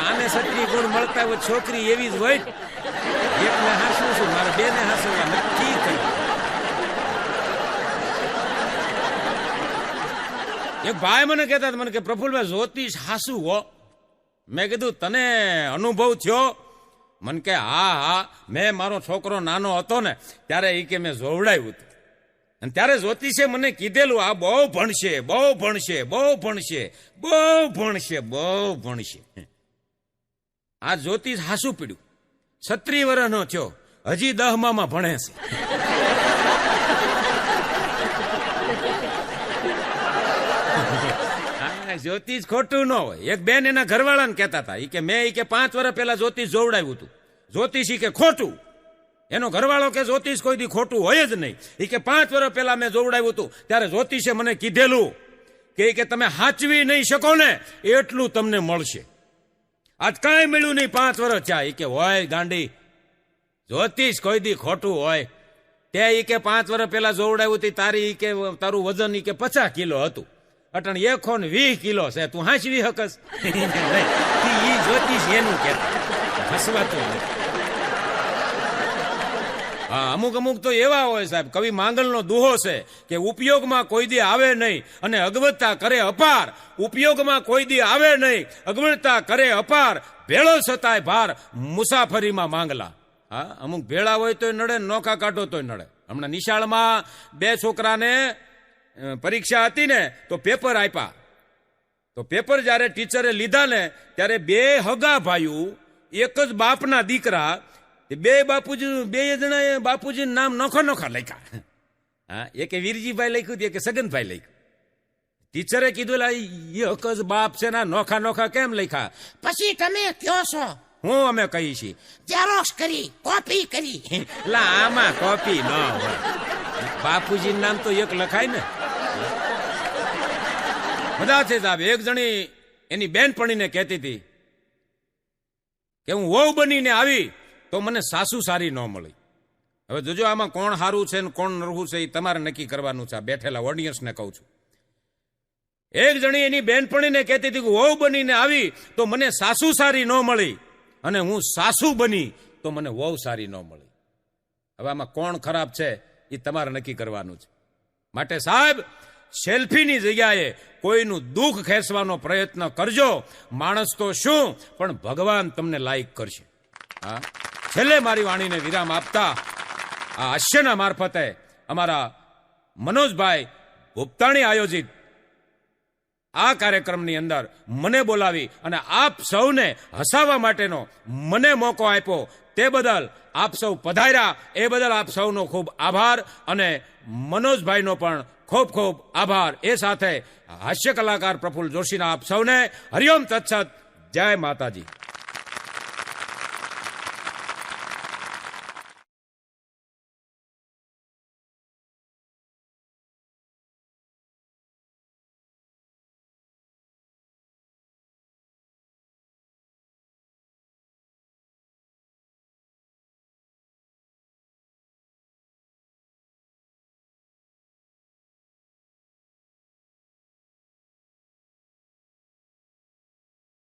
આને 36 ગુણ મળતા હોય, છોકરી એવી જ હોય. એકને હાસવું છું, મારે બેને હાસવા નક્કી કર્યું. એક ભાઈ મને કહેતા મને કે પ્રફુલભાઈ જ્યોતિષ હાસુ હો. મેં કીધું તને અનુભવ થયો? મને કે હા, મેં મારો છોકરો નાનો હતો ને ત્યારે એ કે મેં જોવડાવ્યું હતું, અને ત્યારે જ્યોતિષે મને કીધેલું આ બહુ ભણશે, બહુ ભણશે, બહુ ભણશે, બહુ ભણશે, બહુ ભણશે. આ જ્યોતિષ હાસુ પીડ્યું. 36 વર્ષનો થયો, હજી 10માં ભણે છે. જ્યોતિષ ખોટું ન હોય. એક બેન એના ઘરવાળાને કહેતા હતા કે મેં 5 વર્ષ પહેલા જ્યોતિષ જોવડાવ્યું હતું. જ્યોતિષ કે ખોટું. એનો ઘરવાળો કે જ્યોતિષ કોઈ દી ખોટું હોય જ નહીં. કે 5 વર્ષ પહેલા મેં જોવડાવ્યું હતું ત્યારે જ્યોતિષે મને કીધેલું કે તમે હાચવી નહીં શકો ને એટલું તમને મળશે. આજ કાંઈ મળ્યું નહીં, 5 વર્ષ થયા. કે હોય ગાંડી, જ્યોતિષ કોઈ દી ખોટું હોય. તે કે 5 વર્ષ પહેલા જોવડાવ્યું હતી, તારું વજન 50 કિલો હતું, અટણ 120 કિલો છે, તું હાંચવી હકસ? જ્યોતિષ એનું કહેતા, હસવાતું. હા, અમુક તો એવા હોય સાહેબ. કવિ માંગલનો દુહો છે કે ઉપયોગમાં કોઈ દી આવે નહીં અને અગવડતા કરે અપાર. ઉપયોગમાં કોઈ દી આવે નહીં, અગવડતા કરે અપાર, ભેળો છતાંય ભાર, મુસાફરીમાં માંગલા. હા, અમુક ભેળા હોય તોય નડે, નોખા કાઢો તોય નડે. હમણાં નિશાળમાં 2 છોકરાને પરીક્ષા હતી ને તો પેપર આપ્યા. તો પેપર જયારે ટીચરે લીધા ને ત્યારે 2 હગા ભાઈઓ, એક જ બાપના દીકરા, 2 જણાએ બાપુજીનું નામ નોખા લખ્યા. હા, એકે વીરજીભાઈ લખ્યું, એક સગનભાઈ લખ્યું. ટીચરે કીધું એક જ બાપ છે ને નોખા કેમ લખ્યા? પછી તમે કયો છો? હું અમે કહીએ છીએ ઝેરોક્સ કરી, કોપી કરી. આમાં કોપી ન હોય, બાપુજીનું નામ તો એક લખાય ને. બધા છે સાહેબ. એક જણી એની બેનપણીને કહેતી હતી કે હું વહુ બનીને આવી તો મને સાસુ સારી ન મળી. હવે જોજો આમાં કોણ સારું છે ને કોણ નરહું છે એ તમારે નક્કી કરવાનું છે. બેઠેલા ઓડિયન્સને કહું છું. એક જણી એની બેનપણીને કહેતી હતી કે વહુ બનીને આવી તો મને સાસુ સારી ન મળી, અને હું સાસુ બની તો મને વહુ સારી ન મળી. હવે આમાં કોણ ખરાબ છે એ તમારે નક્કી કરવાનું છે. માટે સાહેબ, સેલ્ફીની જગ્યાએ કોઈનું દુઃખ ખેંચવાનો પ્રયત્ન કરજો. માણસ તો શું પણ ભગવાન તમને લાયક કરશે. હા, છેલ્લે મારી વાણીને વિરામ આપતા આ હાસ્યના મારફતે અમારા મનોજભાઈ ગુપ્તાણી આયોજિત આ કાર્યક્રમની અંદર મને બોલાવી અને આપ સૌને હસાવવા માટેનો મને મોકો આપ્યો, તે બદલ આપ સૌ પધાર્યા એ બદલ આપ સૌનો ખૂબ આભાર, અને મનોજભાઈનો પણ ખૂબ ખૂબ આભાર. એ સાથે હાસ્ય કલાકાર પ્રફુલ્લ જોશીના આપ સૌને હરિઓમ તત્સત, જય માતાજી.